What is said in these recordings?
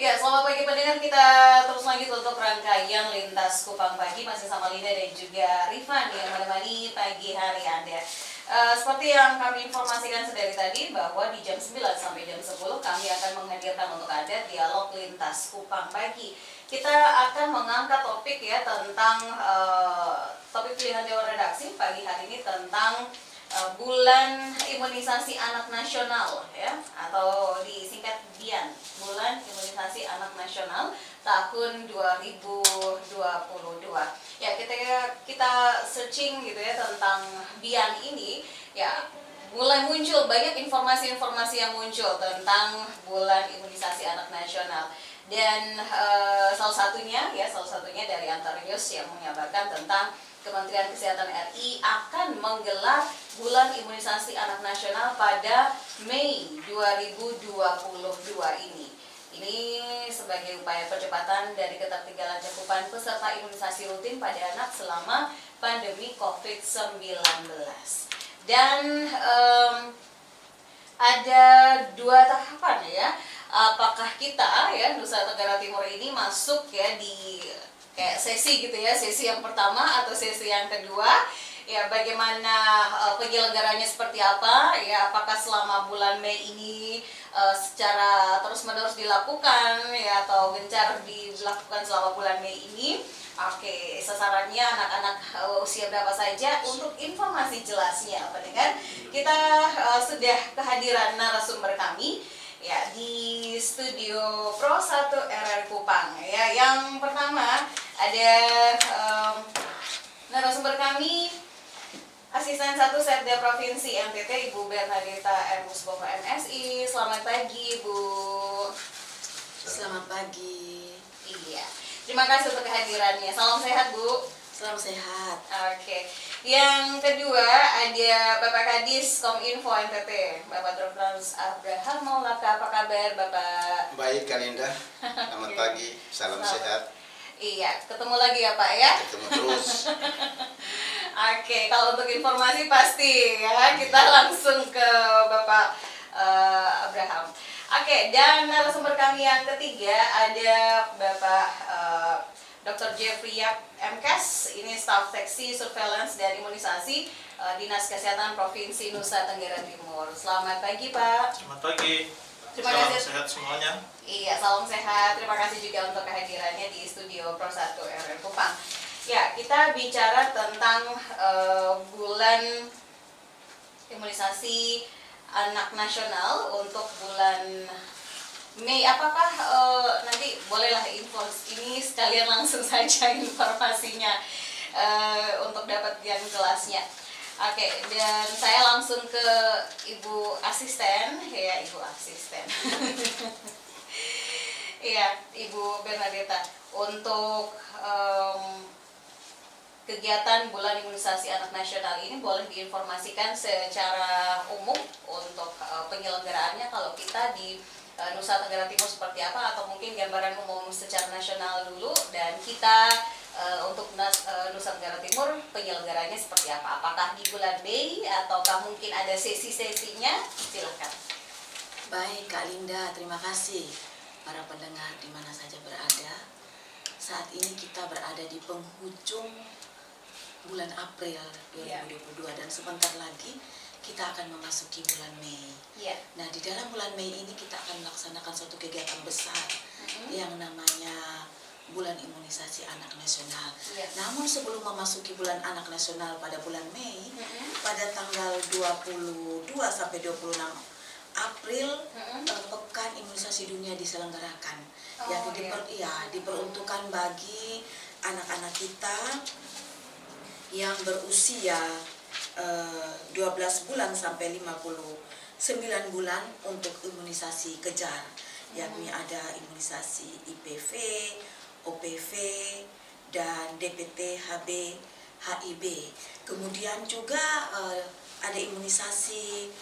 Ya, selamat pagi pendengar, kita terus lanjut untuk rangkaian Lintas Kupang Pagi masih sama Linda dan juga Rifan yang menemani pagi hari Anda. Seperti yang kami informasikan sedari tadi bahwa di jam 9 sampai jam 10 kami akan menghadirkan untuk Anda dialog Lintas Kupang Pagi. Kita akan mengangkat topik ya tentang topik pilihan Dewan Redaksi pagi hari ini tentang bulan imunisasi anak nasional ya, atau disingkat BIAN, bulan imunisasi anak nasional tahun 2022. Ya, kita searching gitu ya tentang BIAN ini, ya mulai muncul banyak informasi-informasi yang muncul tentang bulan imunisasi anak nasional. Dan salah satunya dari Antara News yang mengabarkan tentang Kementerian Kesehatan RI akan menggelar bulan imunisasi anak nasional pada Mei 2022 ini. Ini sebagai upaya percepatan dari ketertinggalan cakupan peserta imunisasi rutin pada anak selama pandemi COVID-19. Dan ada dua tahapan ya. Apakah kita ya Nusa Tenggara Timur ini masuk ya di kayak sesi gitu ya, sesi yang pertama atau sesi yang kedua, ya bagaimana penyelenggaranya seperti apa ya, apakah selama bulan Mei ini secara terus-menerus dilakukan ya atau gencar dilakukan selama bulan Mei ini. Oke, sasarannya anak-anak usia berapa saja? Untuk informasi jelasnya pendengar, kita sudah kehadiran narasumber kami ya di studio Pro 1 RRI Kupang ya. Yang pertama ada narasumber kami, Asisten 1 Setda Provinsi NTT Ibu Bernadeta M. Musboko MSI. Selamat pagi Ibu. Selamat pagi. Iya, terima kasih untuk kehadirannya. Salam sehat Bu. Salam sehat. Oke. Yang kedua ada Bapak Kadis Kominfo NTT, Bapak Dr. Abraham Maulaka. Apa kabar Bapak? Baik Kalinda, selamat pagi, salam sehat. Iya, ketemu lagi ya Pak ya? Ketemu terus. Oke, kalau untuk informasi pasti ya, kita langsung ke Bapak Abraham. Oke, dan narasumber kami yang ketiga ada Bapak Dr. Jeffrey Yap MKes, ini staf seksi surveillance dan imunisasi Dinas Kesehatan Provinsi Nusa Tenggara Timur. Selamat pagi Pak. Selamat pagi. Terima Salam kasih. Sehat semuanya. Iya, salam sehat. Terima kasih juga untuk kehadirannya di studio Pro 1 RRI Kupang. Ya, kita bicara tentang bulan imunisasi anak nasional untuk bulan Mei. Apakah nanti bolehlah info ini sekalian langsung saja informasinya untuk dapat yang jelasnya. Oke, dan saya langsung ke Ibu Asisten ya, Ibu Asisten. Iya, Ibu Bernadeta, untuk kegiatan bulan imunisasi anak nasional ini boleh diinformasikan secara umum untuk penyelenggaraannya kalau kita di Nusa Tenggara Timur seperti apa, atau mungkin gambaran umum secara nasional dulu, dan kita untuk Nusa Tenggara Timur penyelenggaranya seperti apa? Apakah di bulan Mei ataukah mungkin ada sesi-sesinya? Silakan. Baik Kak Linda, terima kasih. Para pendengar di mana saja berada. Saat ini kita berada di penghujung bulan April 2022 dan sebentar lagi kita akan memasuki bulan Mei. Yeah. Nah, di dalam bulan Mei ini kita akan melaksanakan suatu kegiatan besar yang namanya bulan imunisasi anak nasional. Yeah. Namun sebelum memasuki bulan anak nasional pada bulan Mei, pada tanggal 22 sampai 26 April, pekan imunisasi dunia diselenggarakan. Yang diperuntukkan bagi anak-anak kita yang berusia 12 bulan sampai 59 bulan untuk imunisasi kejar, yakni ada imunisasi IPV, OPV, dan DPT, HB, HIB. Kemudian juga ada imunisasi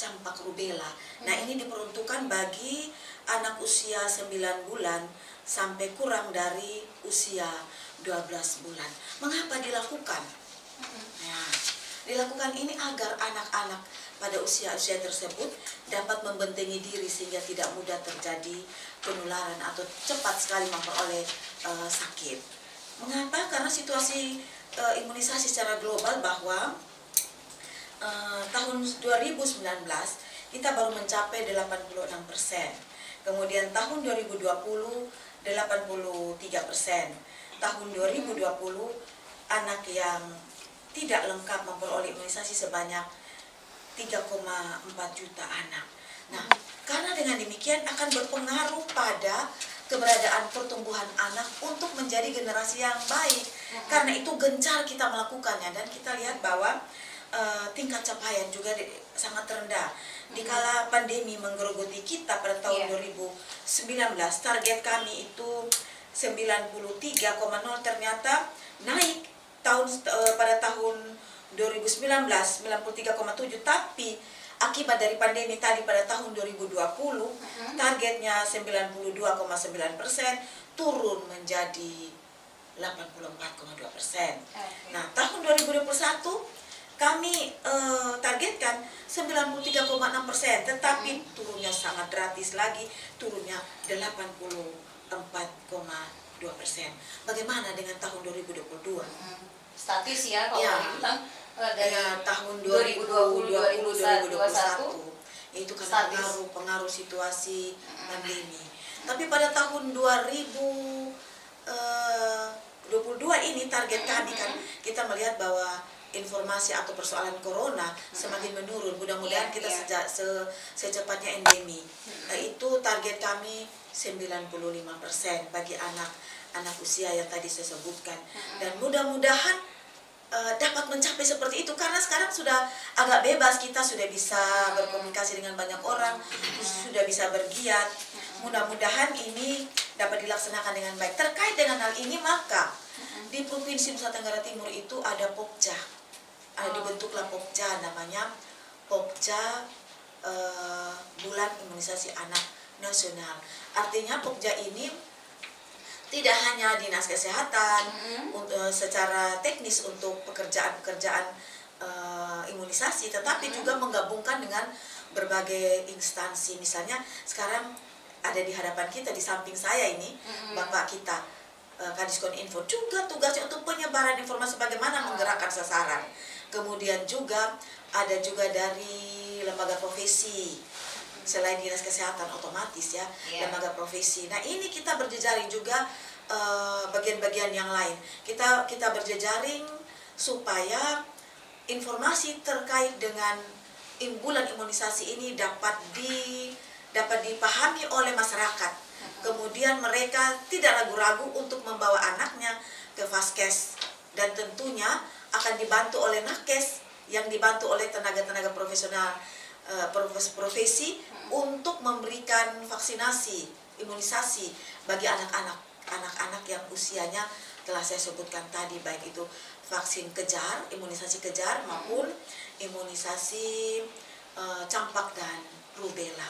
campak rubella. Nah, ini diperuntukkan bagi anak usia 9 bulan sampai kurang dari usia 12 bulan. Mengapa dilakukan? Nah, dilakukan ini agar anak-anak pada usia-usia tersebut dapat membentengi diri sehingga tidak mudah terjadi penularan atau cepat sekali memperoleh sakit. Mengapa? Karena situasi imunisasi secara global bahwa tahun 2019 kita baru mencapai 86%. Kemudian tahun 2020 83%. Tahun 2020 anak yang tidak lengkap memperoleh imunisasi sebanyak 3,4 juta anak. Nah, karena dengan demikian akan berpengaruh pada keberadaan pertumbuhan anak untuk menjadi generasi yang baik. Karena itu gencar kita melakukannya dan kita lihat bahwa tingkat capaian juga sangat rendah. Dikala pandemi menggerogoti kita pada tahun 2019, target kami itu 93,0 ternyata naik pada tahun 2019 93,7, tapi akibat dari pandemi tadi pada tahun 2020 targetnya 92,9% turun menjadi 84,2%. Nah, tahun 2021 kami targetkan 93,6%, tetapi turunnya sangat drastis lagi, turunnya 84,2%. Bagaimana dengan tahun 2022? Statis ya kalau dibilang dari tahun 2020 2021 itu karena statis. pengaruh situasi pandemi. Tapi pada tahun 2022 ini target kami kan kita melihat bahwa informasi atau persoalan corona semakin menurun. Mudah-mudahan kita secepatnya endemi. Nah, itu target kami 95% bagi anak usia yang tadi saya sebutkan. Dan mudah-mudahan dapat mencapai seperti itu karena sekarang sudah agak bebas, kita sudah bisa berkomunikasi dengan banyak orang, sudah bisa bergiat. Mudah-mudahan ini dapat dilaksanakan dengan baik. Terkait dengan hal ini maka di Provinsi Nusa Tenggara Timur itu ada Pokja. Dibentuklah Pokja, namanya Pokja Bulan Imunisasi Anak Nasional. Artinya Pokja ini tidak hanya dinas kesehatan secara teknis untuk pekerjaan-pekerjaan imunisasi, tetapi juga menggabungkan dengan berbagai instansi. Misalnya sekarang ada di hadapan kita, di samping saya ini Bapak kita Kadiskon Info, juga tugasnya untuk penyebaran informasi bagaimana menggerakkan sasaran. Kemudian juga ada juga dari lembaga profesi, selain dinas kesehatan otomatis ya, lembaga profesi. Nah, ini kita berjejaring juga bagian-bagian yang lain. Kita berjejaring supaya informasi terkait dengan bulan imunisasi ini dapat dipahami oleh masyarakat. Kemudian mereka tidak ragu-ragu untuk membawa anaknya ke Vaskes, dan tentunya akan dibantu oleh Nakes yang dibantu oleh tenaga-tenaga profesional profesi untuk memberikan vaksinasi, imunisasi bagi anak-anak yang usianya telah saya sebutkan tadi, baik itu vaksin kejar, imunisasi kejar maupun imunisasi campak dan rubella.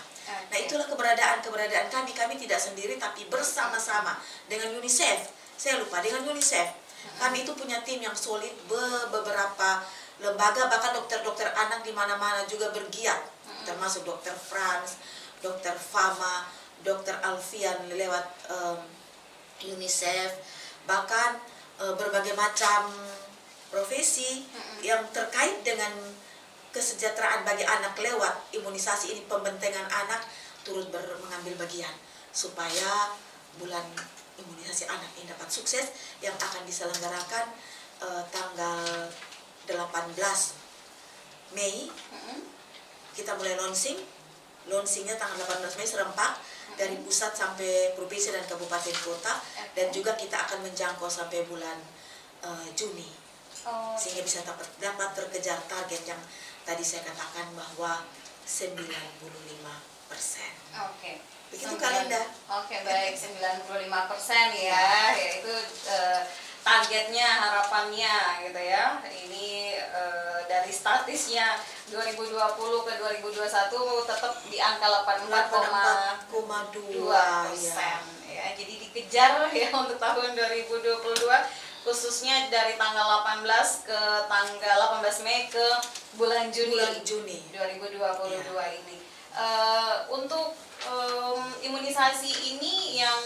Nah, itulah keberadaan kami. Kami tidak sendiri tapi bersama-sama dengan UNICEF. Saya lupa dengan UNICEF. Kami itu punya tim yang solid, beberapa lembaga, bahkan dokter-dokter anak di mana-mana juga bergiat, termasuk Dokter Frans, Dokter Fama, Dokter Alfian lewat UNICEF, bahkan berbagai macam profesi yang terkait dengan kesejahteraan bagi anak lewat imunisasi ini, pembentengan anak turut mengambil bagian supaya bulan imunisasi anak ini dapat sukses yang akan diselenggarakan tanggal 18 Mei. Kita mulai launchingnya tanggal 18 Mei serempak dari pusat sampai provinsi dan kabupaten kota, dan juga kita akan menjangkau sampai bulan Juni, sehingga bisa dapat terkejar target yang tadi saya katakan bahwa 95%. Begitu Kalinda. Baik, 95% ya, yaitu targetnya, harapannya gitu ya. Ini dari statisnya 2020 ke 2021 tetap di angka 84,2%. Ya, jadi dikejar ya untuk tahun 2022 khususnya dari tanggal 18 ke tanggal 18 Mei ke bulan Juni, Bulan Juni 2022 ini. Untuk imunisasi ini yang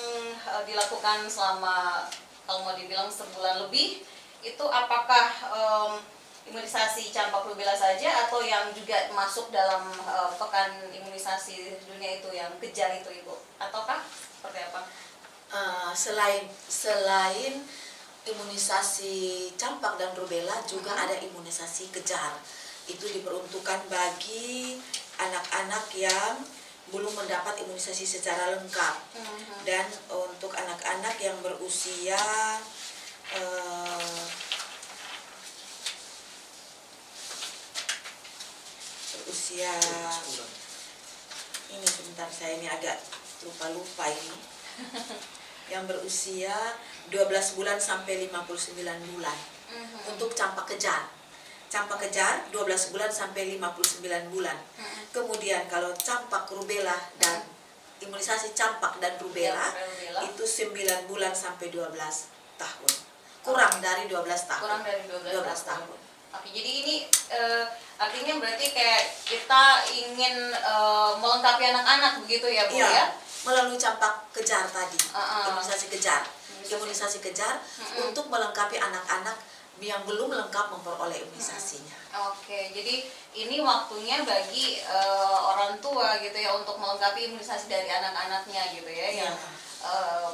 dilakukan selama, kalau mau dibilang sebulan lebih, itu apakah imunisasi campak rubella saja atau yang juga masuk dalam pekan imunisasi dunia itu yang kejar itu Ibu? Ataukah seperti apa? Selain imunisasi campak dan rubella juga ada imunisasi kejar. Itu diperuntukkan bagi anak-anak yang belum mendapat imunisasi secara lengkap. Dan untuk anak-anak yang berusia ini sebentar, saya ini agak lupa ini yang berusia 12 bulan sampai 59 bulan untuk campak kejar 12 bulan sampai 59 bulan. Kemudian kalau campak rubella dan imunisasi campak dan rubella itu 9 bulan sampai 12 tahun, kurang dari 12 tahun. 12 tahun. Oke, jadi ini artinya berarti kayak kita ingin melengkapi anak-anak begitu ya Bu ya? Melalui campak kejar tadi, imunisasi kejar untuk melengkapi anak-anak yang belum lengkap memperoleh imunisasinya. Oke, jadi ini waktunya bagi orang tua gitu ya untuk melengkapi imunisasi dari anak-anaknya gitu ya, yang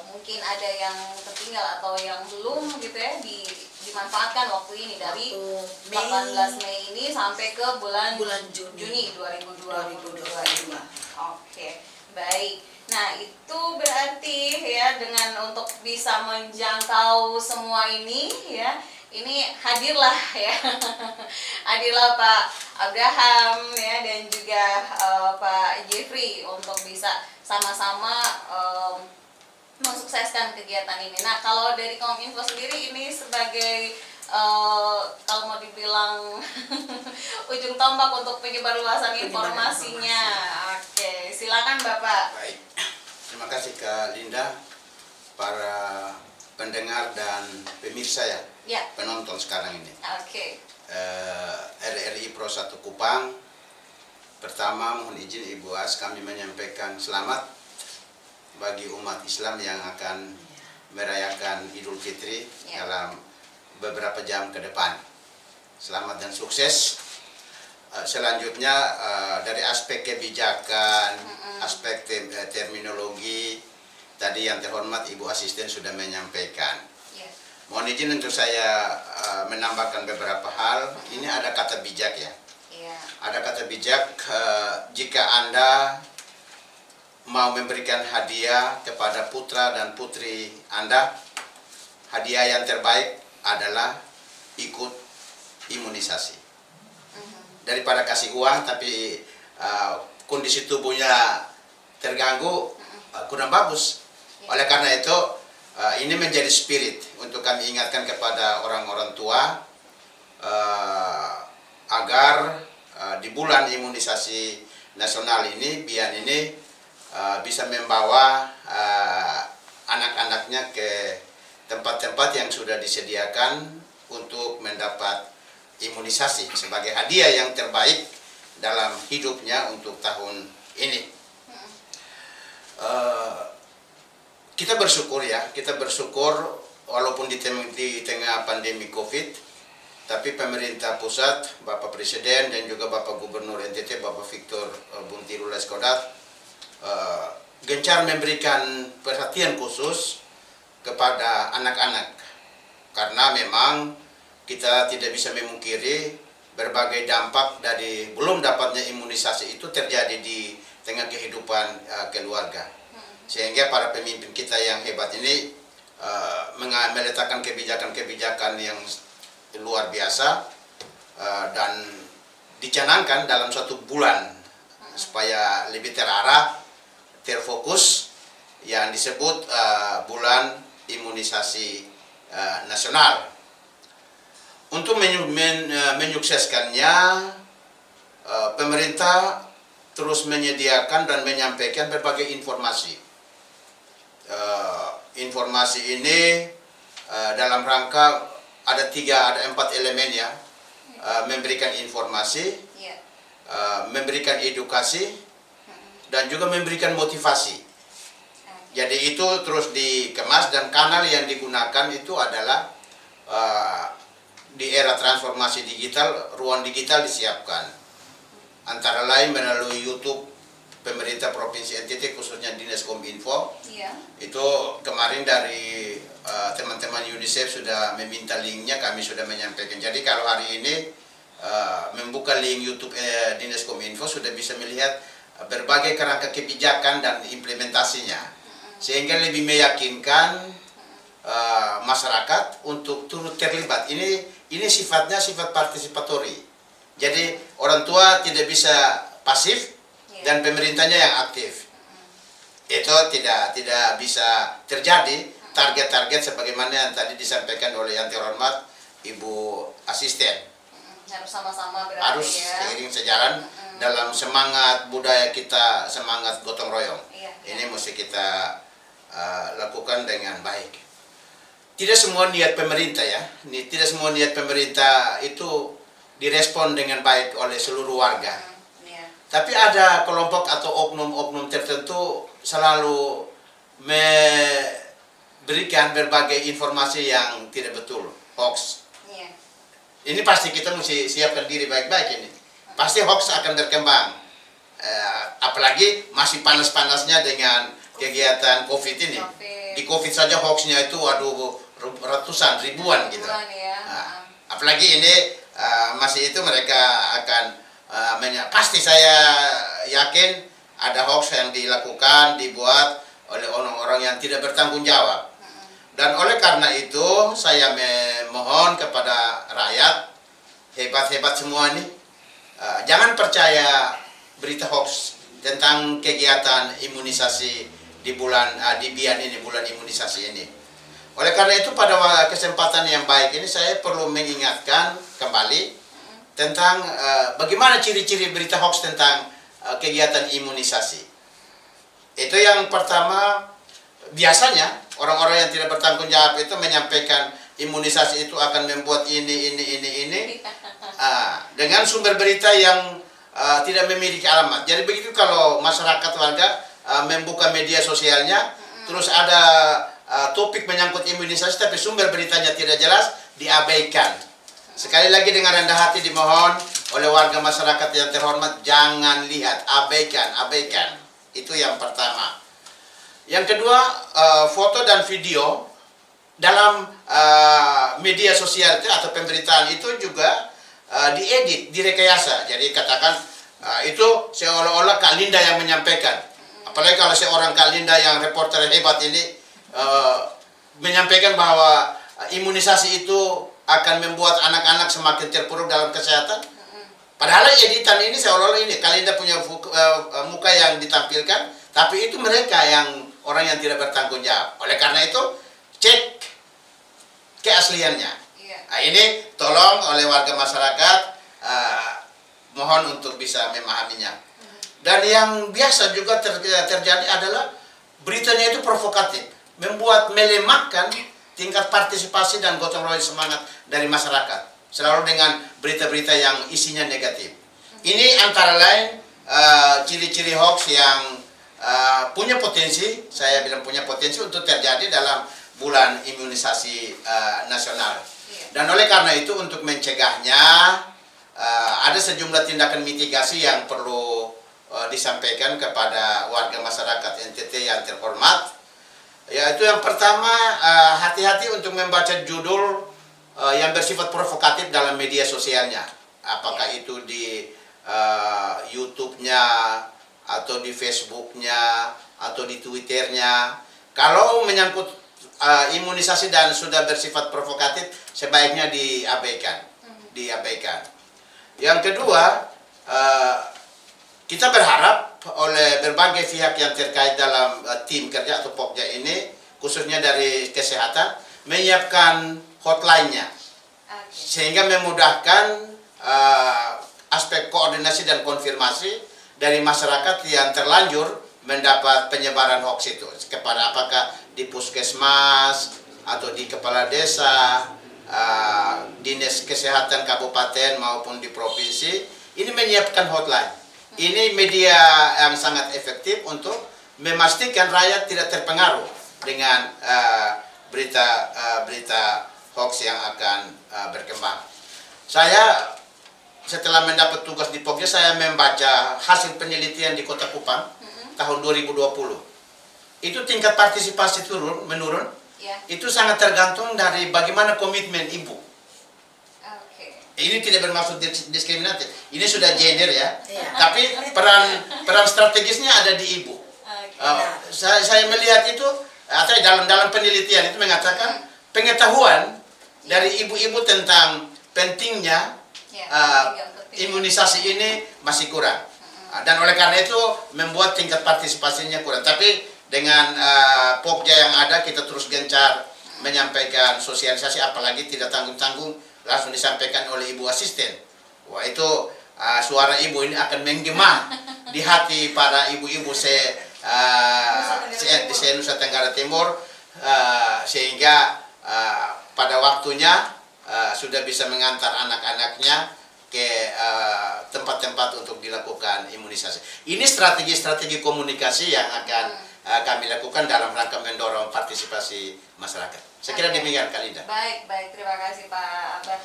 mungkin ada yang tertinggal atau yang belum gitu ya, dimanfaatkan waktu ini dari 18 Mei ini sampai ke bulan Juni 2022. Oke, baik. Nah, itu berarti ya dengan untuk bisa menjangkau semua ini ya, ini hadirlah ya hadirlah Pak Abraham ya dan juga Pak Jeffrey untuk bisa sama-sama mensukseskan kegiatan ini. Nah, kalau dari Kominfo sendiri ini sebagai kalau mau dibilang ujung tombak untuk penyebarluasan informasinya. Oke, silakan Bapak. Baik, terima kasih Kak Linda, para pendengar dan pemirsa ya, penonton sekarang ini. Oke. RRI Pro 1 Kupang, pertama mohon izin Ibu As, kami menyampaikan selamat bagi umat Islam yang akan merayakan Idul Fitri dalam beberapa jam ke depan. Selamat dan sukses. Selanjutnya dari aspek kebijakan, aspek terminologi, tadi yang terhormat Ibu Asisten sudah menyampaikan. Mohon izin untuk saya menambahkan beberapa hal. Ini ada kata bijak ya. Ada kata bijak, jika Anda mau memberikan hadiah kepada putra dan putri Anda, hadiah yang terbaik adalah ikut imunisasi. Daripada kasih uang tapi kondisi tubuhnya terganggu, kurang bagus. Oleh karena itu ini menjadi spirit untuk kami ingatkan kepada orang-orang tua agar di bulan imunisasi nasional ini, biar ini bisa membawa anak-anaknya ke tempat-tempat yang sudah disediakan untuk mendapat imunisasi sebagai hadiah yang terbaik dalam hidupnya untuk tahun ini. Kita bersyukur ya, walaupun di tengah pandemi COVID, tapi pemerintah pusat, Bapak Presiden dan juga Bapak Gubernur NTT, Bapak Victor Buntiru Leskodat, gencar memberikan perhatian khusus kepada anak-anak, karena memang kita tidak bisa memungkiri berbagai dampak dari belum dapatnya imunisasi itu terjadi di tengah kehidupan keluarga. Sehingga para pemimpin kita yang hebat ini meletakkan kebijakan-kebijakan yang luar biasa dan dicanangkan dalam satu bulan supaya lebih terarah, terfokus, yang disebut bulan imunisasi nasional. Untuk menyukseskannya, pemerintah terus menyediakan dan menyampaikan berbagai informasi. Informasi ini dalam rangka ada 4 elemen ya, memberikan informasi, memberikan edukasi, dan juga memberikan motivasi. Jadi itu terus dikemas, dan kanal yang digunakan itu adalah di era transformasi digital, ruang digital disiapkan. Antara lain melalui YouTube pemerintah Provinsi NTT, khususnya Dinas Kominfo. Itu kemarin dari teman-teman UNICEF sudah meminta linknya, kami sudah menyampaikan. Jadi kalau hari ini membuka link YouTube Dinas Kominfo sudah bisa melihat berbagai kerangka kebijakan dan implementasinya, sehingga lebih meyakinkan masyarakat untuk turut terlibat. Ini sifatnya sifat partisipatori. Jadi orang tua tidak bisa pasif dan pemerintahnya yang aktif. Itu tidak bisa terjadi target-target sebagaimana yang tadi disampaikan oleh yang terhormat Ibu Asisten. Harus sama-sama berarti Harus seiring sejalan dalam semangat budaya kita, semangat gotong royong. Ini mesti kita lakukan dengan baik. Tidak semua niat pemerintah ya, tidak semua niat pemerintah itu direspon dengan baik oleh seluruh warga. Tapi ada kelompok atau oknum-oknum tertentu selalu memberikan berbagai informasi yang tidak betul, hoax. Ini pasti kita mesti siapkan diri baik-baik ini. Pasti hoax akan berkembang. Apalagi masih panas-panasnya dengan kegiatan COVID ini. Di COVID saja hoaxnya itu ratusan, ribuan gitu. Apalagi ini masih itu mereka akan pasti saya yakin ada hoax yang dilakukan, dibuat oleh orang-orang yang tidak bertanggung jawab. Dan oleh karena itu saya memohon kepada rakyat hebat-hebat semua ini, jangan percaya berita hoax tentang kegiatan imunisasi di bulan Bian ini, bulan imunisasi ini. Oleh karena itu pada kesempatan yang baik ini saya perlu mengingatkan kembali tentang bagaimana ciri-ciri berita hoax tentang kegiatan imunisasi. Itu yang pertama, biasanya orang-orang yang tidak bertanggung jawab itu menyampaikan imunisasi itu akan membuat ini dengan sumber berita yang tidak memiliki alamat. Jadi begitu kalau masyarakat warga membuka media sosialnya, terus ada topik menyangkut imunisasi tapi sumber beritanya tidak jelas, diabaikan. Sekali lagi dengan rendah hati dimohon oleh warga masyarakat yang terhormat, jangan lihat, abaikan. Itu yang pertama. Yang kedua, foto dan video dalam media sosial itu atau pemberitaan itu juga diedit, direkayasa. Jadi katakan itu seolah-olah Kak Linda yang menyampaikan. Apalagi kalau seorang Kak Linda yang reporter hebat ini menyampaikan bahwa imunisasi itu akan membuat anak-anak semakin terpuruk dalam kesehatan. Padahal editan ini seolah-olah ini Kak Linda punya muka yang ditampilkan, tapi itu mereka yang orang yang tidak bertanggung jawab. Oleh karena itu cek keasliannya. Nah, ini tolong oleh warga masyarakat, mohon untuk bisa memahaminya. Dan yang biasa juga terjadi adalah beritanya itu provokatif, melemahkan tingkat partisipasi dan gotong royong semangat dari masyarakat, selalu dengan berita-berita yang isinya negatif. Ini antara lain ciri-ciri hoax yang punya potensi, saya bilang punya potensi untuk terjadi dalam bulan imunisasi nasional. Dan oleh karena itu untuk mencegahnya ada sejumlah tindakan mitigasi yang perlu disampaikan kepada warga masyarakat NTT yang terhormat. Yaitu yang pertama, hati-hati untuk membaca judul yang bersifat provokatif dalam media sosialnya. Apakah itu di YouTube-nya, atau di Facebook-nya, atau di Twitter-nya. Kalau menyangkut imunisasi dan sudah bersifat provokatif, sebaiknya diabaikan. Yang kedua, kita berharap oleh berbagai pihak yang terkait dalam tim kerja atau Pokja ini, khususnya dari kesehatan, menyiapkan hotline-nya, sehingga memudahkan aspek koordinasi dan konfirmasi dari masyarakat yang terlanjur mendapat penyebaran hoax itu, kepada apakah di puskesmas, atau di kepala desa, dinas kesehatan kabupaten maupun di provinsi ini menyiapkan hotline. Ini media yang sangat efektif untuk memastikan rakyat tidak terpengaruh dengan berita hoax yang akan berkembang. Saya setelah mendapat tugas di Pokja, saya membaca hasil penelitian di Kota Kupang tahun 2020. Itu tingkat partisipasi menurun. Itu sangat tergantung dari bagaimana komitmen ibu. Ini tidak bermaksud diskriminatif. Ini sudah gender ya. Tapi peran strategisnya ada di ibu. Saya melihat itu atau dalam penelitian itu mengatakan pengetahuan dari ibu-ibu tentang pentingnya imunisasi ini masih kurang. Dan oleh karena itu membuat tingkat partisipasinya kurang. Tapi dengan Pokja yang ada, kita terus gencar menyampaikan sosialisasi, apalagi tidak tanggung-tanggung, langsung disampaikan oleh ibu asisten. Wah, itu suara ibu ini akan menggema di hati para ibu-ibu di Nusa Tenggara Timur, sehingga pada waktunya sudah bisa mengantar anak-anaknya ke tempat-tempat untuk dilakukan imunisasi. Ini strategi-strategi komunikasi yang akan kami lakukan dalam rangka mendorong partisipasi masyarakat. Saya kira demikian, Kak Linda. Baik, terima kasih Pak Akbar.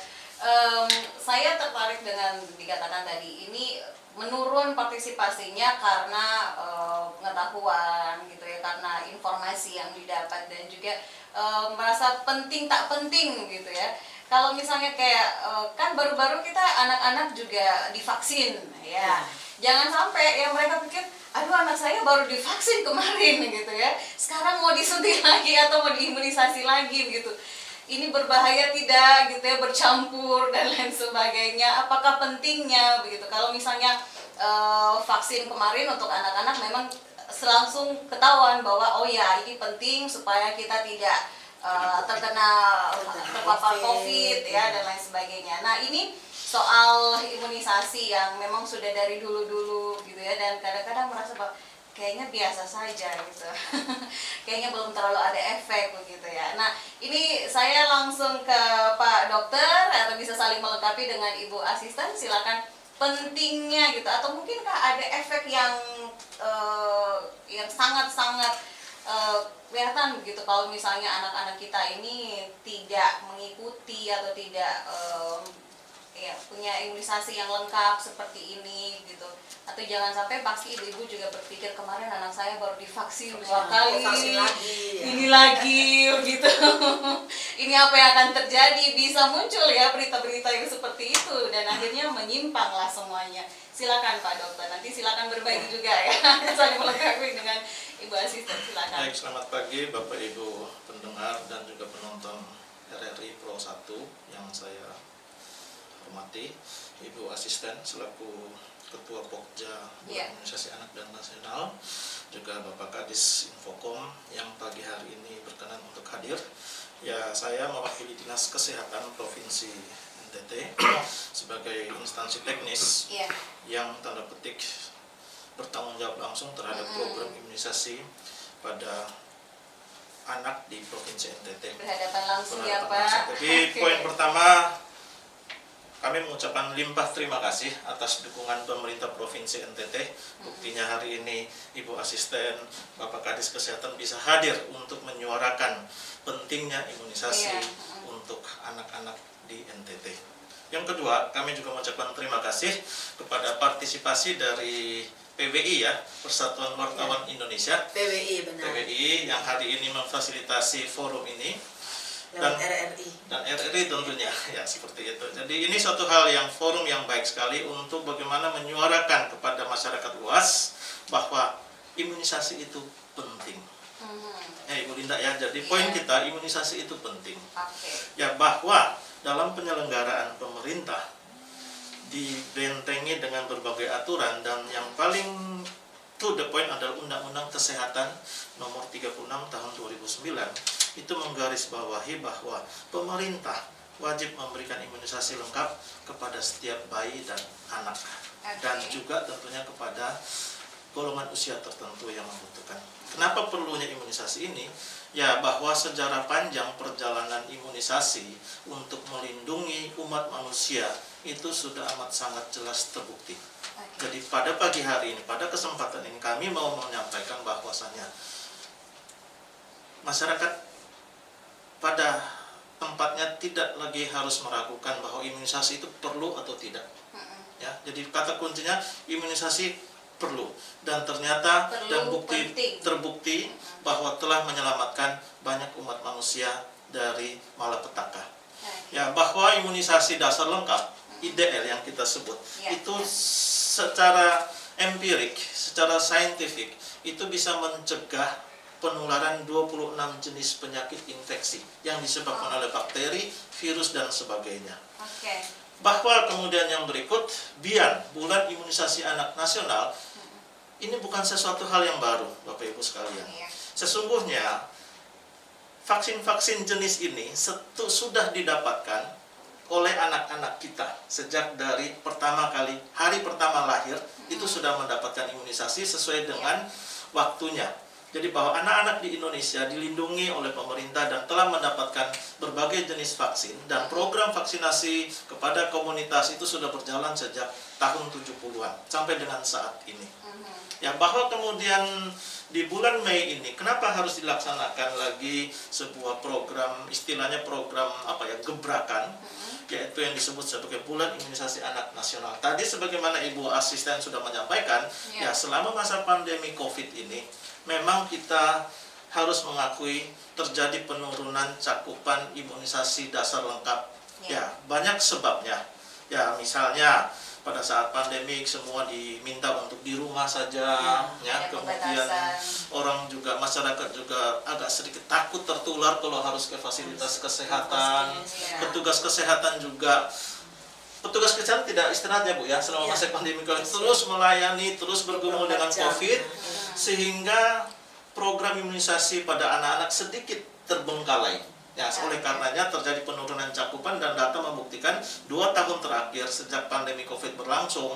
Saya tertarik dengan dikatakan tadi ini menurun partisipasinya karena pengetahuan gitu ya, karena informasi yang didapat dan juga merasa penting tak penting gitu ya. Kalau misalnya kayak kan baru-baru kita anak-anak juga divaksin ya. Jangan sampai ya mereka pikir, aduh anak saya baru divaksin kemarin gitu ya, sekarang mau disuntik lagi atau mau diimunisasi lagi gitu. Ini berbahaya tidak gitu ya, bercampur dan lain sebagainya. Apakah pentingnya begitu? Kalau misalnya vaksin kemarin untuk anak-anak memang langsung ketahuan bahwa oh ya ini penting supaya kita tidak terpapar COVID ya dan lain sebagainya. Nah ini soal imunisasi yang memang sudah dari dulu-dulu gitu ya, dan kadang-kadang merasa bahwa kayaknya biasa saja gitu. Kayaknya belum terlalu ada efek begitu ya. Nah ini saya langsung ke Pak Dokter atau bisa saling melengkapi dengan Ibu Asisten, silakan pentingnya gitu, atau mungkinkah ada efek yang sangat-sangat kelihatan begitu kalau misalnya anak-anak kita ini tidak mengikuti atau tidak punya imunisasi yang lengkap seperti ini gitu. Atau jangan sampai pasti ibu-ibu juga berpikir kemarin anak saya baru divaksin 2 kali, ini lagi gitu. Ini apa yang akan terjadi, bisa muncul ya berita-berita yang seperti itu dan akhirnya menyimpanglah semuanya. Silakan Pak Dokter, nanti silakan berbagi juga ya, saling melengkapi dengan Ibu Asisten, silakan. Baik, selamat pagi Bapak Ibu pendengar dan juga penonton RRI Pro 1 yang saya hormati. Ibu Asisten selaku Ketua Pokja Imunisasi Anak dan Nasional, juga Bapak Kadis Infokom yang pagi hari ini berkenan untuk hadir. Ya, saya mewakili Dinas Kesehatan Provinsi NTT sebagai instansi teknis yang tanda petik bertanggung jawab langsung terhadap program imunisasi pada anak di Provinsi NTT. Berhadapan langsung ya Pak. Jadi poin pertama, kami mengucapkan limpah terima kasih atas dukungan pemerintah Provinsi NTT. Buktinya hari ini Ibu Asisten, Bapak Kadis Kesehatan bisa hadir untuk menyuarakan pentingnya imunisasi untuk anak-anak di NTT. Yang kedua, kami juga mengucapkan terima kasih kepada partisipasi dari PWI ya, Persatuan Wartawan Indonesia. PWI benar. PWI yang hari ini memfasilitasi forum ini. Dan RRI. Dan RRI tentunya ya seperti itu. Jadi ini suatu hal yang forum yang baik sekali untuk bagaimana menyuarakan kepada masyarakat luas bahwa imunisasi itu penting. Ibu Linda ya, jadi poin kita imunisasi itu penting. Ya, bahwa dalam penyelenggaraan pemerintah dibentengi dengan berbagai aturan, dan yang paling to the point adalah Undang-Undang Kesehatan Nomor 36 Tahun 2009 itu menggarisbawahi bahwa pemerintah wajib memberikan imunisasi lengkap kepada setiap bayi dan anak, dan juga tentunya kepada golongan usia tertentu yang membutuhkan. Kenapa perlunya imunisasi ini? Ya, bahwa sejarah panjang perjalanan imunisasi untuk melindungi umat manusia itu sudah amat sangat jelas terbukti. Jadi pada pagi hari ini, pada kesempatan ini kami mau menyampaikan bahwasannya masyarakat pada tempatnya tidak lagi harus meragukan bahwa imunisasi itu perlu atau tidak. Ya, jadi kata kuncinya imunisasi perlu, dan ternyata terbukti bahwa telah menyelamatkan banyak umat manusia dari malapetaka. Ya, bahwa imunisasi dasar lengkap IDL yang kita sebut itu secara empirik, secara saintifik itu bisa mencegah penularan 26 jenis penyakit infeksi yang disebabkan oleh bakteri, virus, dan sebagainya. Bahwa kemudian yang berikut, BIAN, Bulan Imunisasi Anak Nasional, ini bukan sesuatu hal yang baru, Bapak Ibu sekalian. Sesungguhnya vaksin-vaksin jenis ini sudah didapatkan oleh anak-anak kita sejak dari hari pertama lahir, itu sudah mendapatkan imunisasi sesuai dengan waktunya. Jadi bahwa anak-anak di Indonesia dilindungi oleh pemerintah dan telah mendapatkan berbagai jenis vaksin, dan program vaksinasi kepada komunitas itu sudah berjalan sejak tahun 70-an sampai dengan saat ini. Ya, bahwa kemudian di bulan Mei ini kenapa harus dilaksanakan lagi sebuah program, istilahnya program gebrakan, yaitu yang disebut sebagai Bulan Imunisasi Anak Nasional. Tadi sebagaimana Ibu Asisten sudah menyampaikan, ya selama masa pandemi COVID ini memang kita harus mengakui terjadi penurunan cakupan imunisasi dasar lengkap. Ya, banyak sebabnya. Ya, misalnya pada saat pandemik semua diminta untuk di rumah saja, kemudian masyarakat juga agak sedikit takut tertular kalau harus ke fasilitas kesehatan. Petugas kesehatan tidak istirahat ya Bu ya selama masa pandemi, terus melayani, terus bergumul dengan COVID, sehingga program imunisasi pada anak-anak sedikit terbengkalai. Ya, oleh karenanya terjadi penurunan cakupan, dan data membuktikan 2 tahun terakhir sejak pandemi COVID berlangsung,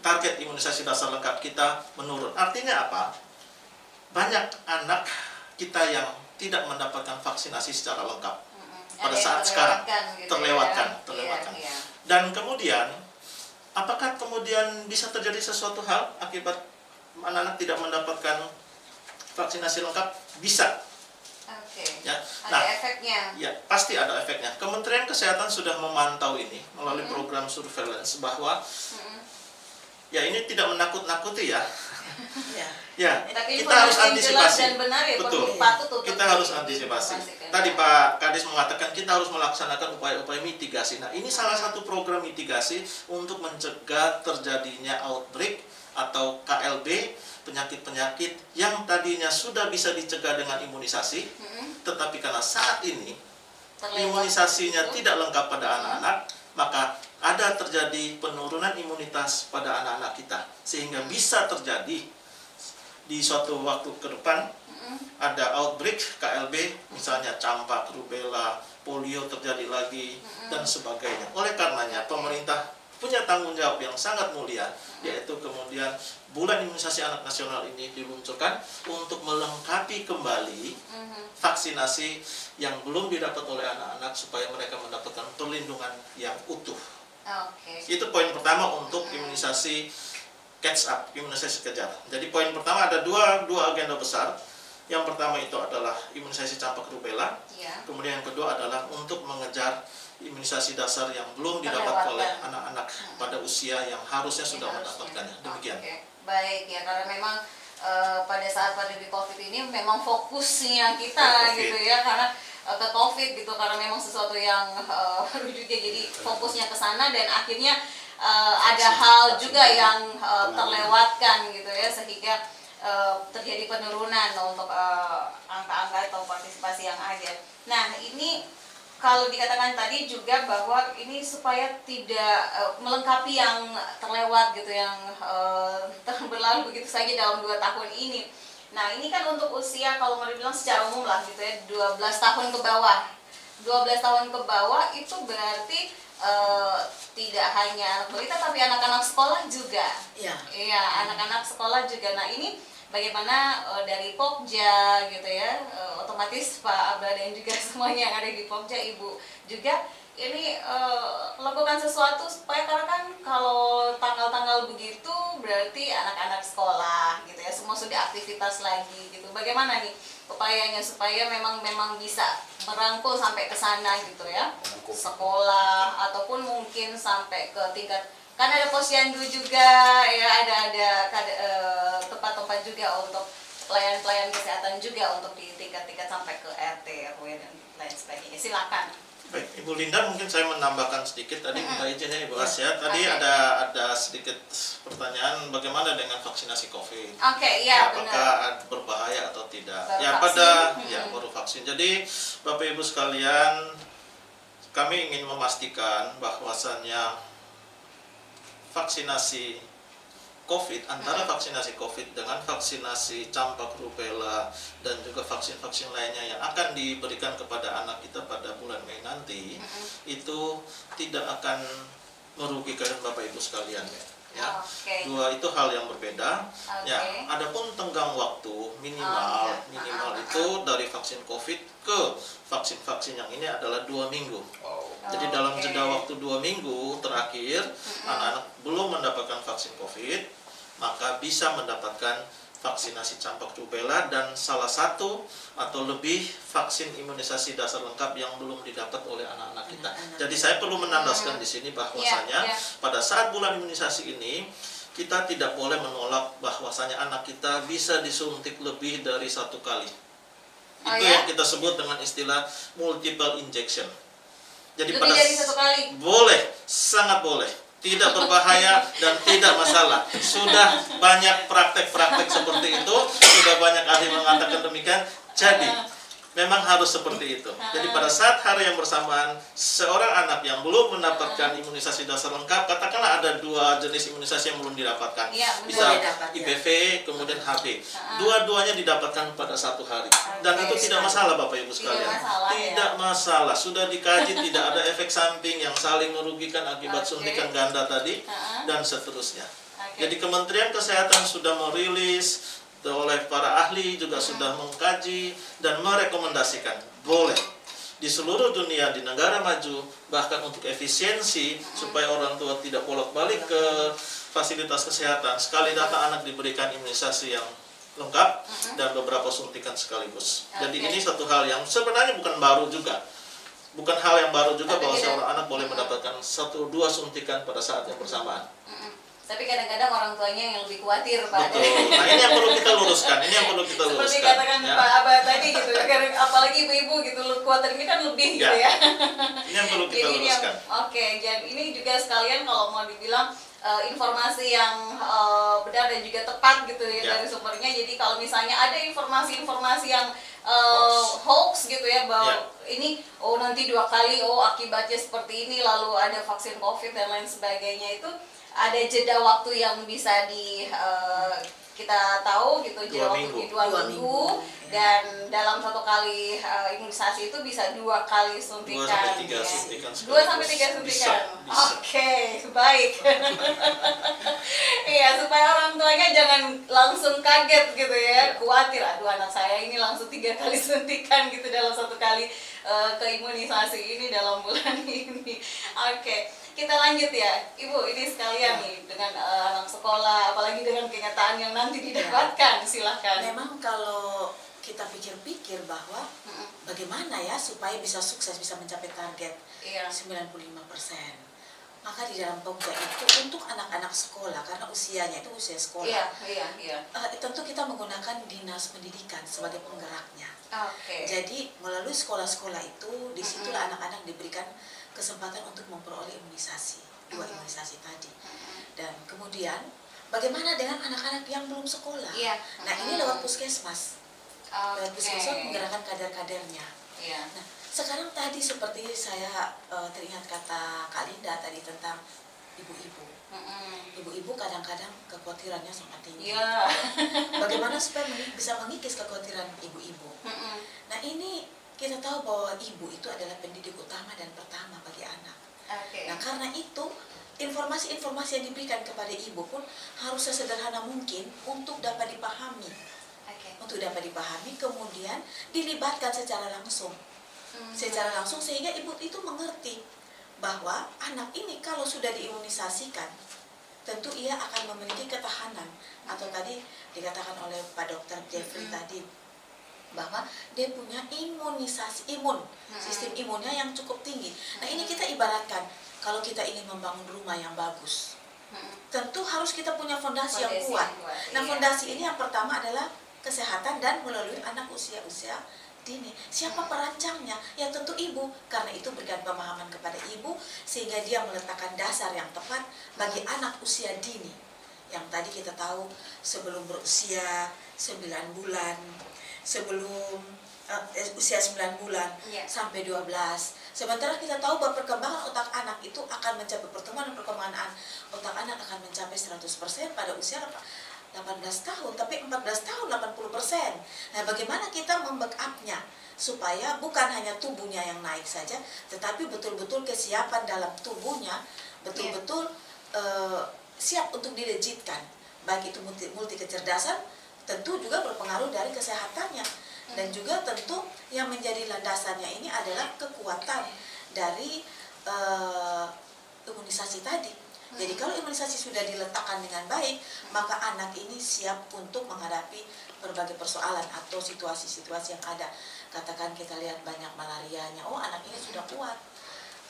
target imunisasi dasar lengkap kita menurun. Artinya apa? Banyak anak kita yang tidak mendapatkan vaksinasi secara lengkap pada saat sekarang, terlewatkan. Dan kemudian, apakah kemudian bisa terjadi sesuatu hal akibat anak-anak tidak mendapatkan vaksinasi lengkap? Bisa. Ya, ada efeknya. Ya, pasti ada efeknya. Kementerian Kesehatan sudah memantau ini melalui program surveillance bahwa ya ini tidak menakut-nakuti ya. Ya, tapi kita harus antisipasi. Dan benar ya, betul. Kita harus antisipasi. Tadi Pak Kadis mengatakan kita harus melaksanakan upaya-upaya mitigasi. Nah, ini salah satu program mitigasi untuk mencegah terjadinya outbreak atau KLB, penyakit-penyakit yang tadinya sudah bisa dicegah dengan imunisasi, tetapi karena saat ini imunisasinya tidak lengkap pada anak-anak, maka ada terjadi penurunan imunitas pada anak-anak kita, sehingga bisa terjadi di suatu waktu ke depan ada outbreak KLB, misalnya campak, rubella, polio terjadi lagi, dan sebagainya. Oleh karenanya pemerintah punya tanggung jawab yang sangat mulia, yaitu kemudian Bulan Imunisasi Anak Nasional ini diluncurkan untuk melengkapi kembali vaksinasi yang belum didapat oleh anak-anak supaya mereka mendapatkan perlindungan yang utuh. Itu poin pertama untuk imunisasi catch up, imunisasi kejar. Jadi poin pertama ada dua agenda besar. Yang pertama itu adalah imunisasi campak rubella. Kemudian yang kedua adalah untuk mengejar imunisasi dasar yang belum didapat oleh anak-anak pada usia yang harusnya sudah mendapatkannya. Demikian. Baik ya, karena memang pada saat pandemi COVID ini memang fokusnya kita gitu ya, karena ke COVID gitu, karena memang sesuatu yang juga jadi fokusnya ke sana, dan akhirnya ada hal juga yang terlewatkan gitu ya, sehingga terjadi penurunan untuk angka-angka atau partisipasi yang ada. Nah, ini kalau dikatakan tadi juga bahwa ini supaya tidak melengkapi yang terlewat gitu, yang berlalu begitu saja dalam 2 tahun ini. Nah, ini kan untuk usia, kalau mau dibilang secara umum lah gitu ya, 12 tahun ke bawah. 12 tahun ke bawah itu berarti tidak hanya anak balita tapi anak-anak sekolah juga. Iya. Iya, anak-anak sekolah juga. Nah, ini bagaimana dari Pokja gitu ya, otomatis Pak Abah dan juga semuanya yang ada di Pokja, Ibu juga ini melakukan sesuatu supaya, karena kan kalau tanggal-tanggal begitu berarti anak-anak sekolah gitu ya, semua sudah aktivitas lagi gitu. Bagaimana nih upayanya supaya memang bisa merangkul sampai ke sana gitu ya, sekolah ataupun mungkin sampai ke tingkat, kan ada posyandu juga ya, ada tempat-tempat juga untuk pelayan-pelayan kesehatan juga untuk di tingkat-tingkat sampai ke RT, RW dan lain sebagainya. Silakan. Baik, Ibu Linda, mungkin saya menambahkan sedikit tadi, minta izin ya Ibu Asya. Tadi Oke. ada sedikit pertanyaan bagaimana dengan vaksinasi COVID. Oke, iya Apakah benar. berbahaya atau tidak? Baru Ya vaksin. baru vaksin. Jadi Bapak Ibu sekalian, kami ingin memastikan bahwasannya vaksinasi COVID, antara vaksinasi COVID dengan vaksinasi campak rubella dan juga vaksin-vaksin lainnya yang akan diberikan kepada anak kita pada bulan Mei nanti, itu tidak akan merugikan Bapak Ibu sekalian ya. Oke. Dua itu hal yang berbeda. Oke. Ya, adapun tenggang waktu minimal itu dari vaksin COVID ke vaksin-vaksin yang ini adalah 2 minggu. Jadi dalam Oke. jeda waktu 2 minggu terakhir, anak-anak belum mendapatkan vaksin COVID, maka bisa mendapatkan vaksinasi campak rubella dan salah satu atau lebih vaksin imunisasi dasar lengkap yang belum didapat oleh anak-anak kita. Jadi saya perlu menandaskan di sini bahwasanya Iya. pada saat bulan imunisasi ini kita tidak boleh menolak bahwasanya anak kita bisa disuntik lebih dari 1 kali. Oh, Itu ya? yang kita sebut dengan istilah multiple injection. Jadi Lebih dari 1 kali. boleh, sangat boleh, tidak berbahaya dan tidak masalah. Sudah banyak praktek-praktek seperti itu, sudah banyak ahli mengatakan demikian. Jadi memang harus seperti itu. Jadi pada saat hari yang bersamaan, seorang anak yang belum mendapatkan imunisasi dasar lengkap, katakanlah ada 2 jenis imunisasi yang belum didapatkan, Iya, benar. bisa Boleh dapat, ya. IPV kemudian HB, dua-duanya didapatkan pada satu hari, dan Oke, itu tidak masalah Bapak Ibu Tidak sekalian. masalah, ya. Tidak masalah, sudah dikaji, tidak ada efek samping yang saling merugikan akibat Oke. suntikan ganda tadi dan seterusnya. Oke. Jadi Kementerian Kesehatan sudah merilis, oleh para ahli juga sudah mengkaji dan merekomendasikan boleh di seluruh dunia, di negara maju, bahkan untuk efisiensi supaya orang tua tidak bolak-balik ke fasilitas kesehatan, sekali datang anak diberikan imunisasi yang lengkap dan beberapa suntikan sekaligus. Jadi Oke. ini satu hal yang sebenarnya bukan baru juga. Bukan hal yang baru juga Tapi bahwa tidak- seorang anak boleh mendapatkan 1-2 suntikan pada saat yang bersamaan. Tapi kadang-kadang orang tuanya yang lebih khawatir, Pak. Betul. Nah, ini yang perlu kita luruskan. Seperti katakan ya. Pak Abah tadi gitu ya, karena apalagi ibu-ibu gitu, khawatir ini kan lebih gitu ya. Ini yang perlu kita Jadi ini yang- luruskan. Oke, jadi ini juga sekalian kalau mau dibilang informasi yang benar dan juga tepat gitu ya, Ya. dari sumbernya. Jadi kalau misalnya ada informasi-informasi yang hoax gitu ya, bahwa ini nanti 2 kali akibatnya seperti ini, lalu ada vaksin COVID dan lain sebagainya, itu ada jeda waktu yang bisa kita tahu gitu, 2 jeda waktu minggu. di 2 2 minggu, minggu, dan dalam 1 kali imunisasi itu bisa 2 kali suntikan. 2-3 ya. suntikan 2 sampai 3 suntikan. Bisa. Oke, baik. Iya, supaya orang tuanya jangan langsung kaget gitu ya, khawatir, aduh anak saya ini langsung 3 kali suntikan gitu dalam 1 kali keimunisasi ini dalam bulan ini. Oke, kita lanjut ya, Ibu. Ini sekalian nih dengan anak sekolah, apalagi dengan kenyataan yang nanti didapatkan. Silahkan. Memang kalau kita pikir-pikir bahwa bagaimana ya supaya bisa sukses, bisa mencapai target Iya. 95%. Maka di dalam Pokja itu untuk anak-anak sekolah, karena usianya itu usia sekolah, Iya. tentu kita menggunakan dinas pendidikan sebagai penggeraknya. Oke. Jadi melalui sekolah-sekolah itu, disitulah anak-anak diberikan kesempatan untuk memperoleh imunisasi, 2 imunisasi tadi. Dan kemudian bagaimana dengan anak-anak yang belum sekolah? Iya. Nah ini lewat puskesmas. Lewat Oke. puskesmas menggerakkan kader-kadernya. Iya. Nah, sekarang tadi seperti saya teringat kata Kak Linda tadi tentang ibu-ibu. Ibu-ibu kadang-kadang kekhawatirannya sangat tinggi. Iya. Bagaimana supaya bisa mengikis kekhawatiran ibu-ibu? Nah ini kita tahu bahwa ibu itu adalah pendidik utama dan pertama bagi anak. Oke. Nah karena itu informasi-informasi yang diberikan kepada ibu pun harus sesederhana mungkin untuk dapat dipahami. Oke. Untuk dapat dipahami, kemudian dilibatkan secara langsung. Secara langsung sehingga ibu itu mengerti bahwa anak ini kalau sudah diimunisasikan, tentu ia akan memiliki ketahanan. Atau tadi dikatakan oleh Pak Dr. Jeffrey tadi, bahwa dia punya sistem imunnya yang cukup tinggi. Nah ini kita ibaratkan, kalau kita ingin membangun rumah yang bagus, tentu harus kita punya fondasi yang kuat. Nah fondasi ini yang pertama adalah kesehatan dan melalui anak usia-usia dini. Siapa perancangnya? Ya tentu ibu. Karena itu berikan pemahaman kepada ibu sehingga dia meletakkan dasar yang tepat bagi anak usia dini. Yang tadi kita tahu sebelum berusia 9 bulan, sebelum usia 9 bulan sampai 12. Sementara kita tahu bahwa perkembangan otak anak itu akan mencapai perkembangan otak anak akan mencapai 100% pada usia 18 tahun, tapi 14 tahun 80%. Nah, bagaimana kita membackupnya supaya bukan hanya tubuhnya yang naik saja, tetapi betul-betul kesiapan dalam tubuhnya betul-betul siap untuk dilejitkan. Baik itu multi kecerdasan, tentu juga berpengaruh dari kesehatannya. Dan juga tentu yang menjadi landasannya ini adalah kekuatan dari imunisasi tadi. Jadi kalau imunisasi sudah diletakkan dengan baik, maka anak ini siap untuk menghadapi berbagai persoalan atau situasi-situasi yang ada. Katakan kita lihat banyak malarianya, oh anak ini sudah kuat.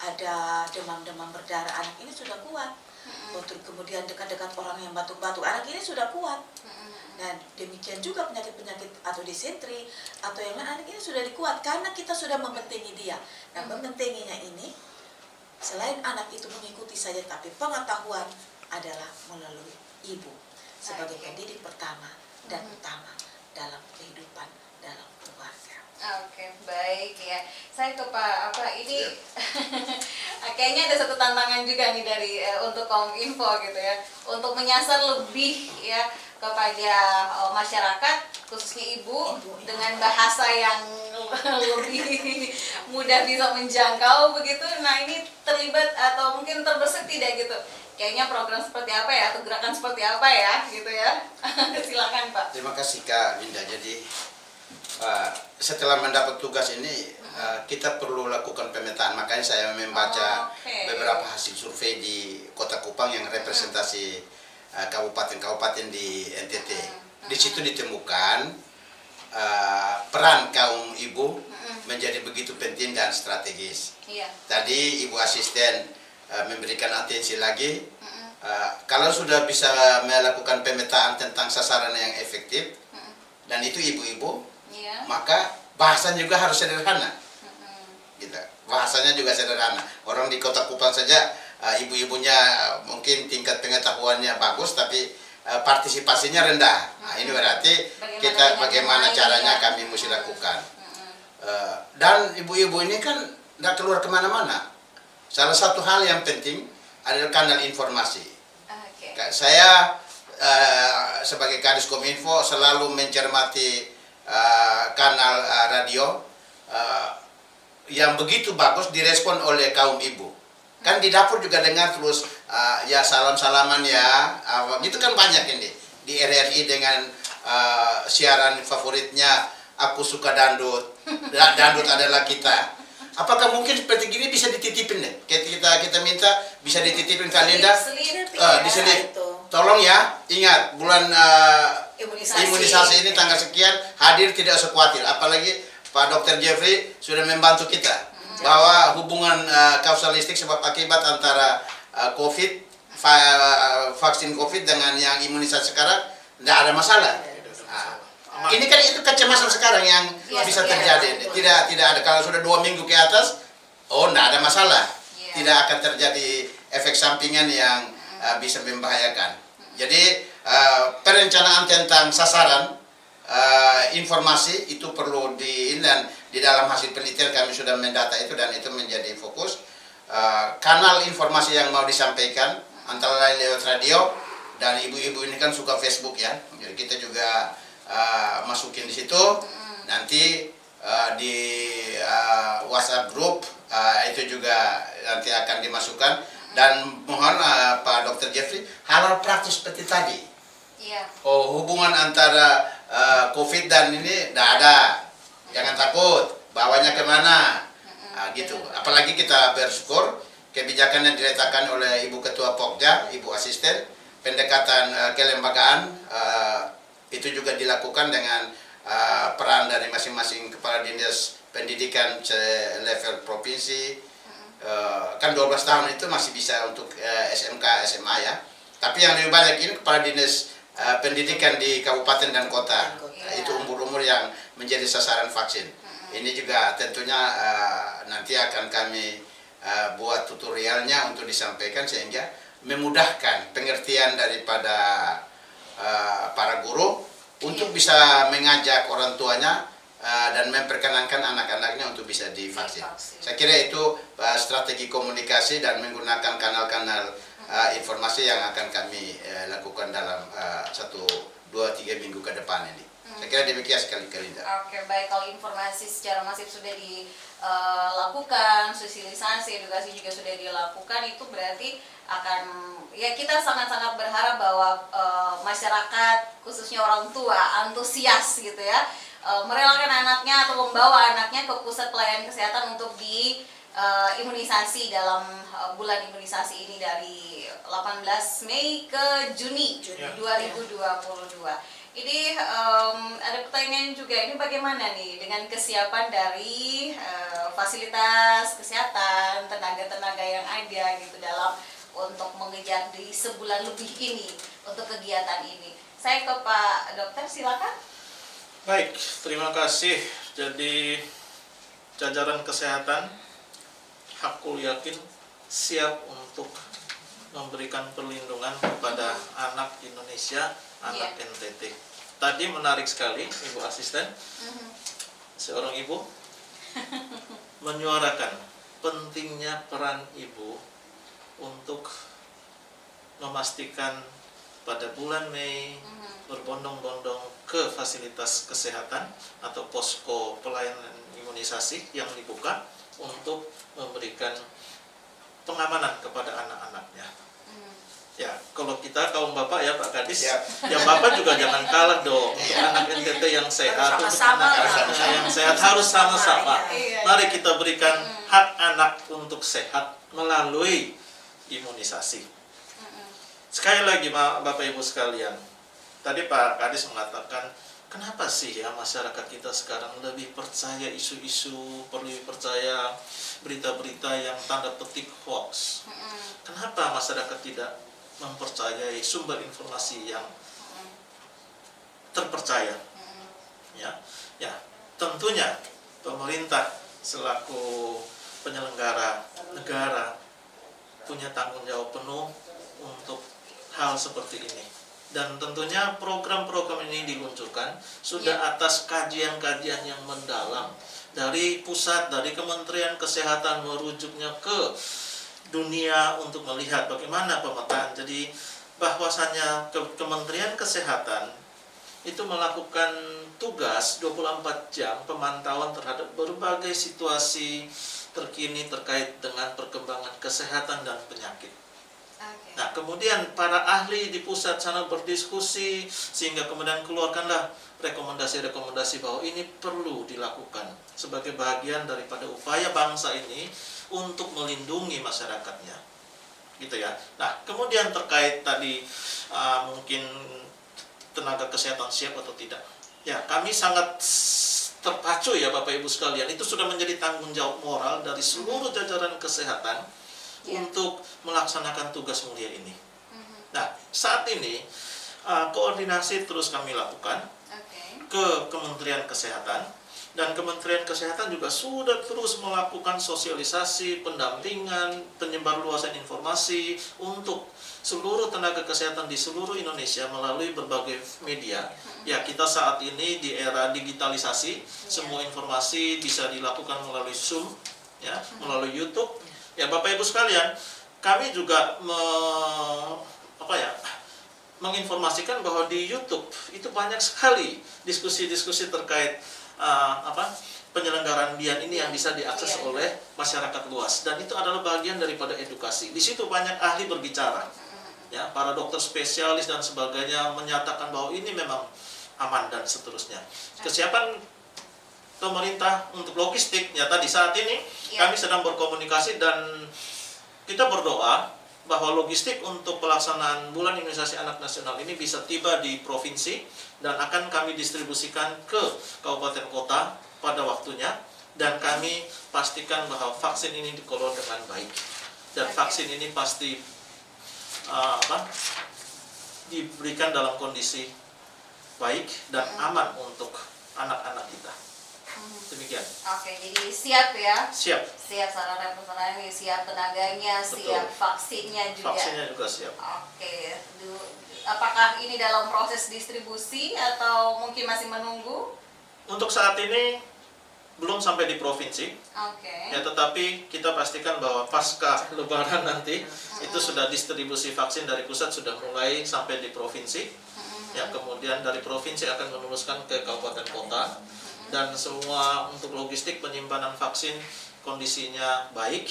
Ada demam-demam berdarah, anak ini sudah kuat. Untuk kemudian dekat-dekat orang yang batuk-batuk, anak ini sudah kuat. Dan demikian juga penyakit-penyakit atau disentri atau yang lain, anak ini sudah dikuat karena kita sudah membentengi dia. Nah membentenginya ini selain anak itu mengikuti saja, tapi pengetahuan adalah melalui ibu sebagai pendidik pertama dan utama dalam kehidupan dalam keluarga. Oke, baik ya. Saya ke Pak ini kayaknya ada satu tantangan juga nih dari untuk Kominfo gitu ya, untuk menyasar lebih ya kepada masyarakat khususnya ibu dengan bahasa yang lebih mudah bisa menjangkau begitu. Nah ini terlibat atau mungkin terbesit tidak gitu? Kayaknya program seperti apa ya atau gerakan seperti apa ya gitu ya? Silakan Pak. Terima kasih Kak Linda. Jadi setelah mendapat tugas ini kita perlu lakukan pemetaan. Makanya saya membaca beberapa hasil survei di Kota Kupang yang representasi kabupaten-kabupaten di NTT. Di situ ditemukan peran kaum ibu menjadi begitu penting dan strategis. Tadi Ibu Asisten memberikan atensi lagi. Kalau sudah bisa melakukan pemetaan tentang sasaran yang efektif dan itu ibu-ibu, maka bahasanya juga harus sederhana. Gitu. Bahasanya juga sederhana. Orang di Kota Kupang saja ibu-ibunya mungkin tingkat pengetahuannya bagus tapi partisipasinya rendah. Nah, ini berarti kita bagaimana caranya kami mesti lakukan. Dan ibu-ibu ini kan tidak keluar kemana-mana. Salah satu hal yang penting adalah kanal informasi. Saya sebagai Kadis Kominfo selalu mencermati kanal radio yang begitu bagus direspon oleh kaum ibu. Kan di dapur juga dengar terus ya salam-salaman ya, gitu kan banyak ini di RRI dengan siaran favoritnya aku suka dandut, dandut adalah kita. Apakah mungkin seperti gini bisa dititipin deh? Kita minta bisa dititipin Kak Linda, diselip. Tolong ya, ingat bulan imunisasi ini tanggal sekian hadir, tidak usah khawatir. Apalagi Pak Dr. Jeffrey sudah membantu kita bahwa hubungan kausalistik sebab akibat antara vaksin COVID dengan yang imunisasi sekarang tidak ada masalah. Ini kan itu kecemasan sekarang yang bisa terjadi. Tidak ada. Kalau sudah 2 minggu ke atas, tidak ada masalah. Tidak akan terjadi efek sampingan yang bisa membahayakan. Jadi perencanaan tentang sasaran informasi itu perlu dan di dalam hasil penelitian kami sudah mendata itu dan itu menjadi fokus. Kanal informasi yang mau disampaikan antara lain lewat radio dan ibu-ibu ini kan suka Facebook ya. Jadi kita juga masukin di situ. Nanti di WhatsApp group itu juga nanti akan dimasukkan. Dan mohon Pak Dr. Jeffrey, halal praktis seperti tadi. Iya. Hubungan antara COVID dan ini tidak ada. Jangan takut, bawanya kemana. Gitu. Apalagi kita bersyukur kebijakan yang diletakkan oleh Ibu Ketua Pokja, Ibu Asisten, pendekatan kelembagaan itu juga dilakukan dengan peran dari masing-masing kepala dinas pendidikan level provinsi. Kan 12 tahun itu masih bisa untuk SMK, SMA ya. Tapi yang lebih banyak ini kepala dinas pendidikan di kabupaten dan kota. Itu umur-umur yang menjadi sasaran vaksin. Ini juga tentunya nanti akan kami buat tutorialnya untuk disampaikan sehingga memudahkan pengertian daripada para guru untuk bisa mengajak orang tuanya dan memperkenankan anak-anaknya untuk bisa divaksin. Saya kira itu strategi komunikasi dan menggunakan kanal-kanal informasi yang akan kami lakukan dalam 1, 2, 3 minggu ke depan ini. Saya kira demikian sekali Kalinda. Oke, baik, kalau informasi secara masif sudah dilakukan, sosialisasi, edukasi juga sudah dilakukan, itu berarti akan, ya kita sangat-sangat berharap bahwa masyarakat, khususnya orang tua, antusias gitu ya, merelakan anaknya atau membawa anaknya ke pusat pelayanan kesehatan untuk imunisasi dalam bulan imunisasi ini dari 18 Mei ke Juni 2022. Ini ada pertanyaan juga, ini bagaimana nih dengan kesiapan dari fasilitas kesehatan, tenaga-tenaga yang ada gitu dalam untuk mengejar di sebulan lebih ini untuk kegiatan ini. Saya ke Pak Dokter, silakan. Baik, terima kasih. Jadi jajaran kesehatan, aku yakin siap untuk memberikan perlindungan kepada anak Indonesia, anak NTT. Tadi menarik sekali Ibu Asisten, seorang ibu menyuarakan pentingnya peran ibu untuk memastikan pada bulan Mei berbondong-bondong ke fasilitas kesehatan atau posko pelayanan imunisasi yang dibuka untuk memberikan pengamanan kepada anak-anaknya. Ya, kalau kita kaum bapak ya Pak Kadis, ya bapak juga jangan kalah dong. Untuk anak NTT yang sehat, untuk anak-anak yang sehat harus sama-sama. Mari kita berikan hak anak untuk sehat melalui imunisasi. Sekali lagi Bapak Ibu sekalian, tadi Pak Kadis mengatakan, kenapa sih ya masyarakat kita sekarang lebih percaya isu-isu, lebih percaya berita-berita yang tanda petik hoax? Kenapa masyarakat tidak mempercayai sumber informasi yang terpercaya? Ya, tentunya pemerintah selaku penyelenggara negara punya tanggung jawab penuh untuk hal seperti ini. Dan tentunya program-program ini diluncurkan sudah atas kajian-kajian yang mendalam dari pusat, dari Kementerian Kesehatan, merujuknya ke dunia untuk melihat bagaimana pemetaan. Jadi bahwasannya Kementerian Kesehatan itu melakukan tugas 24 jam pemantauan terhadap berbagai situasi terkini terkait dengan perkembangan kesehatan dan penyakit. Nah, kemudian para ahli di pusat sana berdiskusi sehingga kemudian keluarkanlah rekomendasi-rekomendasi bahwa ini perlu dilakukan sebagai bagian daripada upaya bangsa ini untuk melindungi masyarakatnya. Gitu ya. Nah, kemudian terkait tadi mungkin tenaga kesehatan siap atau tidak. Ya, kami sangat terpacu ya Bapak Ibu sekalian, itu sudah menjadi tanggung jawab moral dari seluruh jajaran kesehatan untuk melaksanakan tugas mulia ini. Nah, saat ini koordinasi terus kami lakukan ke Kementerian Kesehatan, dan Kementerian Kesehatan juga sudah terus melakukan sosialisasi, pendampingan, penyebarluasan informasi untuk seluruh tenaga kesehatan di seluruh Indonesia melalui berbagai media. Ya, kita saat ini di era digitalisasi, semua informasi bisa dilakukan melalui Zoom, ya, melalui YouTube. Ya, Bapak Ibu sekalian, kami juga menginformasikan bahwa di YouTube itu banyak sekali diskusi-diskusi terkait penyelenggaraan BIAN ini yang bisa diakses Iya. oleh masyarakat luas, dan itu adalah bagian daripada edukasi. Di situ banyak ahli berbicara, ya, para dokter spesialis dan sebagainya menyatakan bahwa ini memang aman dan seterusnya. Kesiapan pemerintah untuk logistik, ya tadi saat ini Iya. kami sedang berkomunikasi dan kita berdoa bahwa logistik untuk pelaksanaan Bulan Imunisasi Anak Nasional ini bisa tiba di provinsi dan akan kami distribusikan ke kabupaten kota pada waktunya, dan kami pastikan bahwa vaksin ini dikelola dengan baik, dan Oke. vaksin ini pasti diberikan dalam kondisi baik dan aman untuk anak-anak kita. Demikian. Oke, jadi siap ya. Siap. Siap sarana prasarana, siap tenaganya, Betul. siap vaksinnya juga. Vaksinnya juga siap. Oke, apakah ini dalam proses distribusi atau mungkin masih menunggu? Untuk saat ini belum sampai di provinsi, Oke. ya, tetapi kita pastikan bahwa pasca Lebaran nanti itu sudah distribusi vaksin dari pusat sudah mulai sampai di provinsi. Ya, kemudian dari provinsi akan meneruskan ke kabupaten kota, dan semua untuk logistik penyimpanan vaksin kondisinya baik,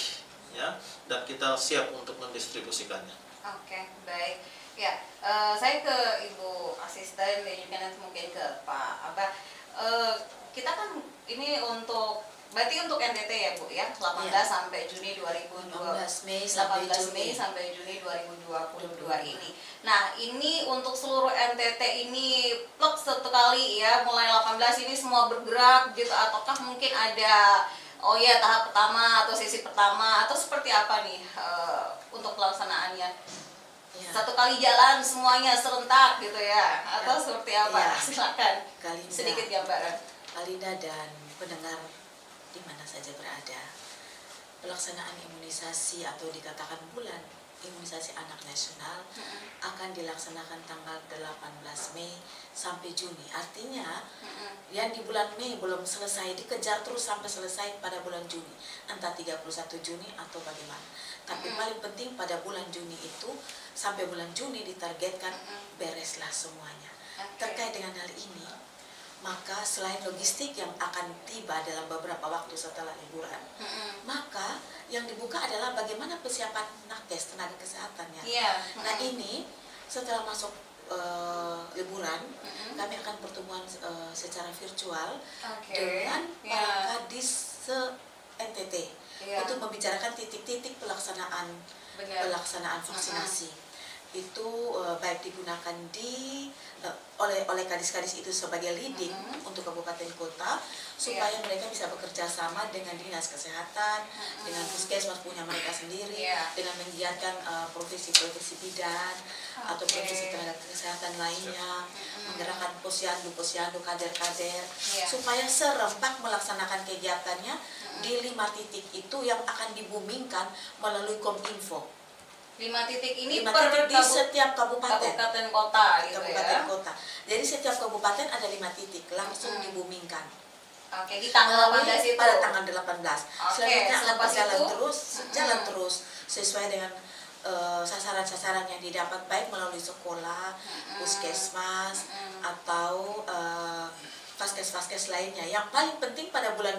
ya, dan kita siap untuk mendistribusikannya. Oke, baik. Ya, saya ke Ibu Asisten dan juga nanti mungkin ke Pak Abah. Kita kan ini berarti untuk NTT ya Bu ya, 18 Iya. sampai Juni 2020. 18 Mei sampai 18 Juni. Mei sampai Juni 2022 ini. Nah, ini untuk seluruh NTT ini plek satu kali ya, mulai 18 ini semua bergerak gitu, ataukah mungkin ada tahap pertama atau sesi pertama atau seperti apa nih untuk pelaksanaannya? Ya. Satu kali jalan semuanya serentak gitu ya, atau seperti apa? Ya. Silakan. Kalinda. Sedikit gambaran. Kalinda dan pendengar di mana saja berada, pelaksanaan imunisasi atau dikatakan Bulan Imunisasi Anak Nasional akan dilaksanakan tanggal 18 Mei sampai Juni. Artinya yang di bulan Mei belum selesai, dikejar terus sampai selesai pada bulan Juni, entah 31 Juni atau bagaimana. Tapi paling penting pada bulan Juni itu sampai bulan Juni ditargetkan bereslah semuanya. Oke. Terkait dengan hal ini, maka selain logistik yang akan tiba dalam beberapa waktu setelah liburan, maka yang dibuka adalah bagaimana persiapan nakes, tenaga kesehatannya. Iya. Nah ini setelah masuk liburan, kami akan pertemuan secara virtual Oke. dengan Ya. para kadis se-NTT Iya. untuk membicarakan titik-titik pelaksanaan Benar. vaksinasi. Itu baik digunakan oleh kadis-kadis itu sebagai leading untuk kabupaten kota, supaya mereka bisa bekerja sama dengan dinas kesehatan, dengan puskesmas punya mereka sendiri, Iya. dengan menggiatkan profesi-profesi bidan atau Oke. profesi tenaga kesehatan lainnya, menggerakkan posyandu, kader-kader, Iya. supaya serempak melaksanakan kegiatannya di 5 titik itu yang akan dibumingkan melalui Kominfo. 5 titik ini 5 per titik di setiap kabupaten kota gitu kabupaten ya. kota. Jadi setiap kabupaten ada 5 titik langsung dibumingkan. Oke, di tanggal 18 itu. Pada tanggal 18. Oke, Selanjutnya akan selepas berjalan itu? terus, jalan terus sesuai dengan sasaran-sasaran yang didapat baik melalui sekolah, puskesmas atau vaskes-vaskes lainnya. Yang paling penting pada bulan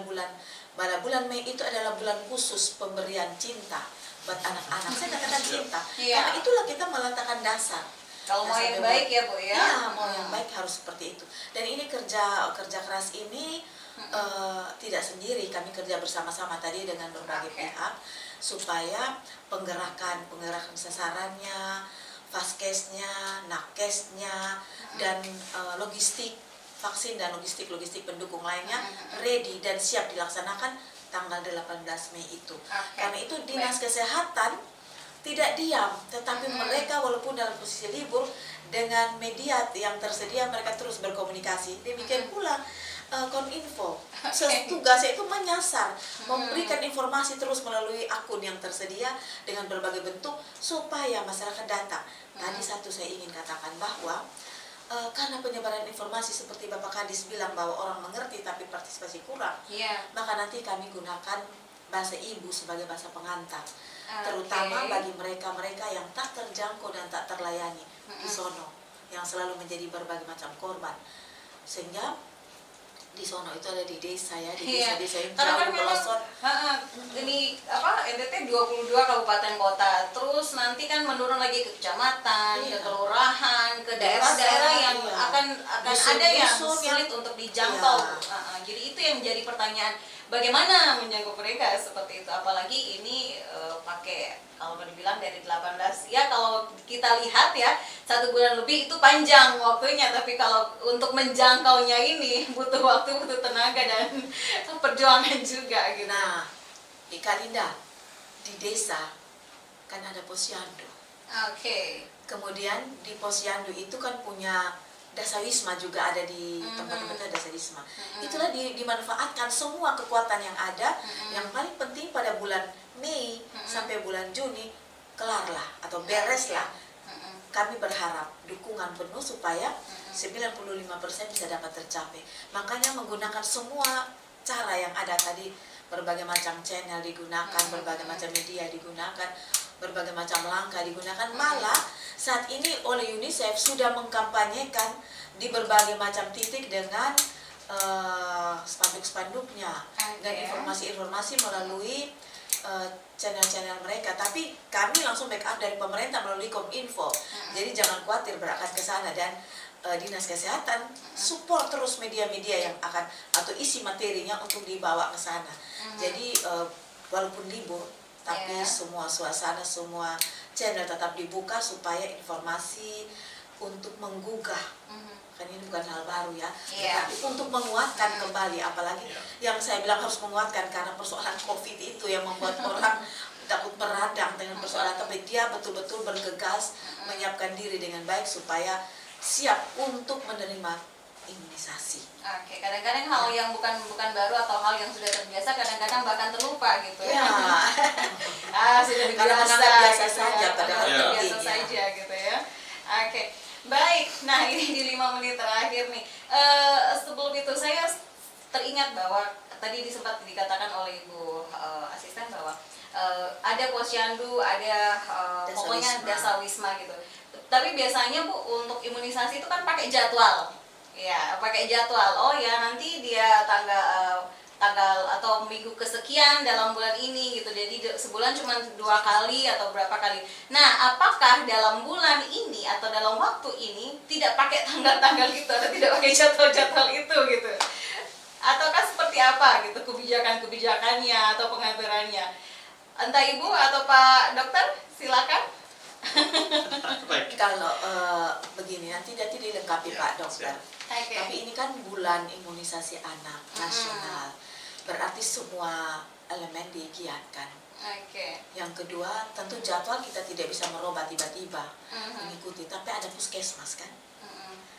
Mei itu adalah bulan khusus pemberian cinta buat anak-anak. Saya katakan cinta, Iya. karena itulah kita meletakkan dasar. Kalau mau Dasar yang bebas. baik ya Bu ya. Iya, mau yang baik harus seperti itu. Dan ini kerja keras ini tidak sendiri, kami kerja bersama-sama tadi dengan berbagai Oke. pihak supaya penggerakan sasarannya, vaskesnya, nakesnya, dan logistik vaksin dan logistik pendukung lainnya ready dan siap dilaksanakan tanggal 18 Mei itu. Oke. Karena itu dinas kesehatan tidak diam, tetapi mereka walaupun dalam posisi libur, dengan media yang tersedia mereka terus berkomunikasi. Demikian pula Kominfo, tugasnya itu menyasar, memberikan informasi terus melalui akun yang tersedia dengan berbagai bentuk supaya masyarakat data. Tadi satu saya ingin katakan bahwa karena penyebaran informasi seperti Bapak Kadis bilang bahwa orang mengerti tapi partisipasi kurang, Iya. maka nanti kami gunakan bahasa ibu sebagai bahasa pengantar, Oke. terutama bagi mereka-mereka yang tak terjangkau dan tak terlayani di sono, yang selalu menjadi berbagai macam korban. Sehingga Di sono itu ada di desa ya, di Iya. desa-desa yang Karena kan jauh memang pelosok. ini apa NTT 22 kabupaten kota. Terus nanti kan menurun lagi ke kecamatan, ke Iya. kelurahan, ke daerah-daerah yang Iya. akan Dusun-dusun ada yang yang- sulit untuk dijangkau. Iya. Jadi itu yang jadi pertanyaan, bagaimana menjangkau mereka seperti itu, apalagi ini pakai kalau boleh dibilang dari 18 ya, kalau kita lihat ya 1 bulan lebih itu panjang waktunya, tapi kalau untuk menjangkaunya ini butuh waktu, butuh tenaga dan perjuangan juga gitu. Nah, di Kalinda, di desa kan ada posyandu. Oke. Kemudian di posyandu itu kan punya dasawisma juga ada di Mhm. tempat-tempatnya dasawisma. Mhm. Itulah dimanfaatkan semua kekuatan yang ada. Mhm. Yang paling penting pada bulan Mei sampai bulan Juni kelarlah atau bereslah. Mhm. Kami berharap dukungan penuh supaya 95% bisa dapat tercapai. Makanya menggunakan semua cara yang ada tadi, berbagai macam channel digunakan, berbagai macam media digunakan, berbagai macam langkah digunakan. Malah saat ini oleh UNICEF sudah mengkampanyekan di berbagai macam titik dengan spanduk-spanduknya dan Oke. informasi-informasi melalui channel-channel mereka. Tapi kami langsung backup dari pemerintah melalui Kominfo. Jadi jangan khawatir berangkat ke sana, dan Dinas Kesehatan support terus media-media yang akan atau isi materinya untuk dibawa ke sana. Jadi walaupun libur tapi Ya. semua suasana, semua channel tetap dibuka supaya informasi untuk menggugah, kan ini bukan hal baru ya, Iya. tapi untuk menguatkan kembali, apalagi yang saya bilang harus menguatkan karena persoalan COVID itu yang membuat orang takut beradang dengan persoalan, tapi dia betul-betul bergegas menyiapkan diri dengan baik supaya siap untuk menerima imunisasi. Oke, kadang-kadang hal yang bukan baru atau hal yang sudah terbiasa kadang-kadang bahkan terlupa gitu Ya, sudah Karena biasa, menganggap biasa gitu saja ya. padahal Menganggap penting, biasa ya. saja gitu ya. Oke, baik. Nah ini di 5 menit terakhir nih. Sebelum itu saya teringat bahwa tadi sempat dikatakan oleh Ibu Asisten bahwa ada posyandu, ada pokoknya dasawisma gitu. Tapi biasanya Bu untuk imunisasi itu kan pakai jadwal. Ya, pakai jadwal. Oh ya, nanti dia tanggal atau minggu kesekian dalam bulan ini gitu. Jadi sebulan cuma 2 kali atau berapa kali. Nah, apakah dalam bulan ini atau dalam waktu ini tidak pakai tanggal-tanggal itu atau tidak pakai jadwal-jadwal itu gitu? Ataukah seperti apa gitu kebijakan-kebijakannya atau pengaturannya? Entah Ibu atau Pak Dokter, silakan. Baik. Kalau begini nanti dilengkapi Ya, Pak Dokter. Oke. Tapi ini kan bulan imunisasi anak nasional, berarti semua elemen digiatkan. Oke. Yang kedua, tentu jadwal kita tidak bisa merubah tiba-tiba mengikuti, tapi ada puskesmas kan.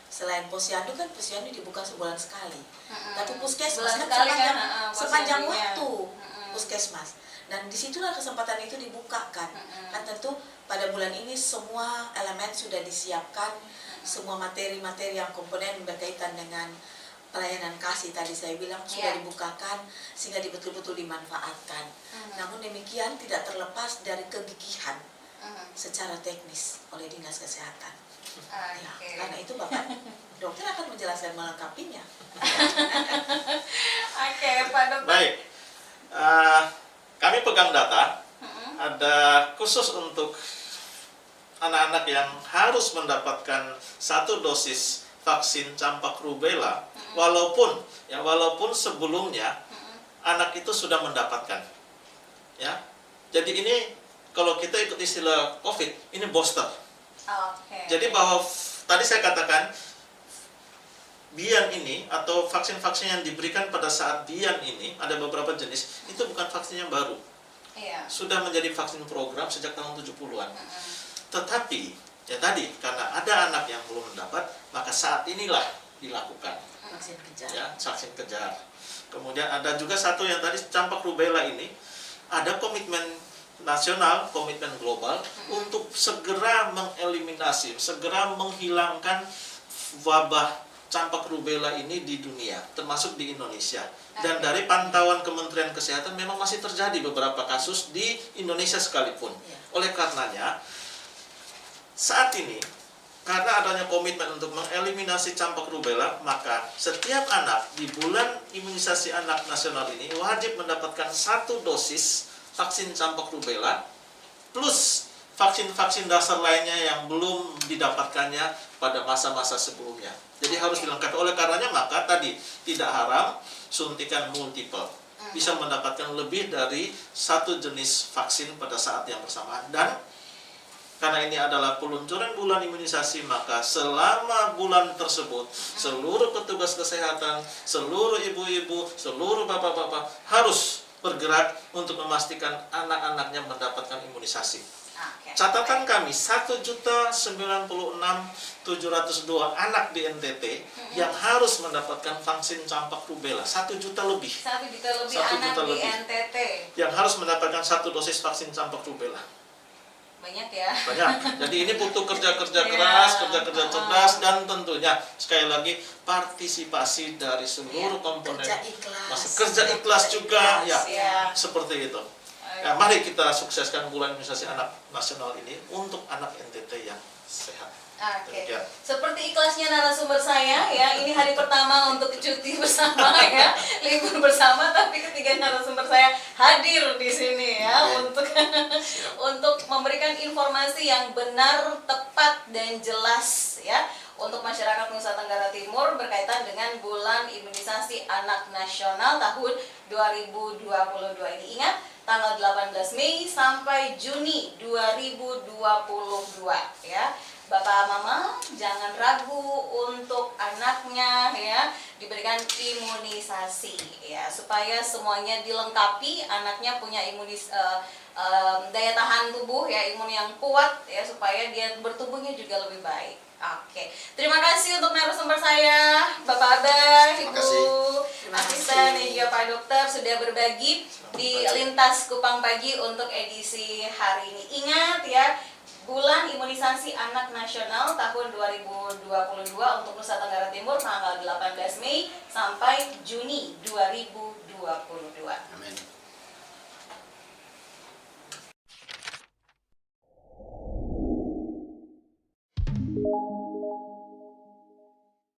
Selain posyandu kan posyandu dibuka sebulan sekali, tapi puskesmas Sebulan kan sekali sepanjang, kan, sepanjang posyandunya. waktu puskesmas, dan disitulah kesempatan itu dibukakan. Kan tentu pada bulan ini semua elemen sudah disiapkan, semua materi-materi yang komponen berkaitan dengan pelayanan kasih tadi saya bilang sudah Iya. dibukakan sehingga betul-betul dimanfaatkan. Namun demikian tidak terlepas dari kegigihan secara teknis oleh Dinas Kesehatan. Ya, Oke. karena itu Bapak Dokter akan menjelaskan melengkapinya. Oke, Pak Dokter. Baik. Kami pegang data, ada khusus untuk anak-anak yang harus mendapatkan 1 dosis vaksin campak rubella, walaupun sebelumnya anak itu sudah mendapatkan, ya. Jadi ini kalau kita ikut istilah COVID, ini booster. Oke. Jadi bahwa tadi saya katakan Bian ini atau vaksin-vaksin yang diberikan pada saat Bian ini ada beberapa jenis, itu bukan vaksin yang baru. Iya. Sudah menjadi vaksin program sejak tahun 70-an. Tetapi ya tadi karena ada anak yang belum mendapat, maka saat inilah dilakukan Vaksin kejar. ya vaksin kejar. Kemudian ada juga satu yang tadi campak rubella ini ada komitmen nasional, komitmen global untuk segera mengeliminasi, segera menghilangkan wabah campak rubella ini di dunia, termasuk di Indonesia. Dan dari pantauan Kementerian Kesehatan memang masih terjadi beberapa kasus di Indonesia sekalipun. Oleh karenanya, saat ini karena adanya komitmen untuk mengeliminasi campak rubella, maka setiap anak di bulan imunisasi anak nasional ini wajib mendapatkan 1 dosis vaksin campak rubella plus vaksin-vaksin dasar lainnya yang belum didapatkannya pada masa-masa sebelumnya. Jadi harus dilengkapi. Oleh karenanya maka tadi tidak haram suntikan multiple. Bisa mendapatkan lebih dari 1 jenis vaksin pada saat yang bersamaan. Dan karena ini adalah peluncuran bulan imunisasi, maka selama bulan tersebut seluruh petugas kesehatan, seluruh ibu-ibu, seluruh bapak-bapak harus bergerak untuk memastikan anak-anaknya mendapatkan imunisasi. Catatan kami 1.096.702 anak di NTT yang harus mendapatkan vaksin campak rubella. 1 juta lebih. 1 juta lebih 1 anak juta di lebih. NTT. Yang harus mendapatkan 1 dosis vaksin campak rubella. Banyak ya. Banyak. Jadi ini butuh kerja-kerja Iya. keras, kerja-kerja cerdas, dan tentunya sekali lagi partisipasi dari seluruh komponen. Kerja ikhlas. Kerja ikhlas juga, ya. Iya. Seperti itu. Ya, mari kita sukseskan bulan imunisasi anak nasional ini untuk anak NTT yang sehat. Oke, Demikian. seperti ikhlasnya narasumber saya ya, ini hari pertama untuk cuti bersama ya, libur bersama, tapi ketiga narasumber saya hadir di sini ya untuk memberikan informasi yang benar, tepat dan jelas ya untuk masyarakat Nusa Tenggara Timur berkaitan dengan bulan imunisasi anak nasional tahun 2022 ini. Ingat, tanggal 18 Mei sampai Juni 2022 ya. Bapak mama jangan ragu untuk anaknya ya diberikan imunisasi ya supaya semuanya dilengkapi, anaknya punya daya tahan tubuh ya, imun yang kuat ya supaya dia bertumbuhnya juga lebih baik. Oke, terima kasih untuk narasumber saya, Bapak Abah, Ibu Asisten dan juga Pak Dokter sudah berbagi di Lintas Kupang Pagi untuk edisi hari ini. Ingat ya, bulan imunisasi anak nasional tahun 2022 untuk Nusa Tenggara Timur tanggal 18 Mei sampai Juni 2022. Amin.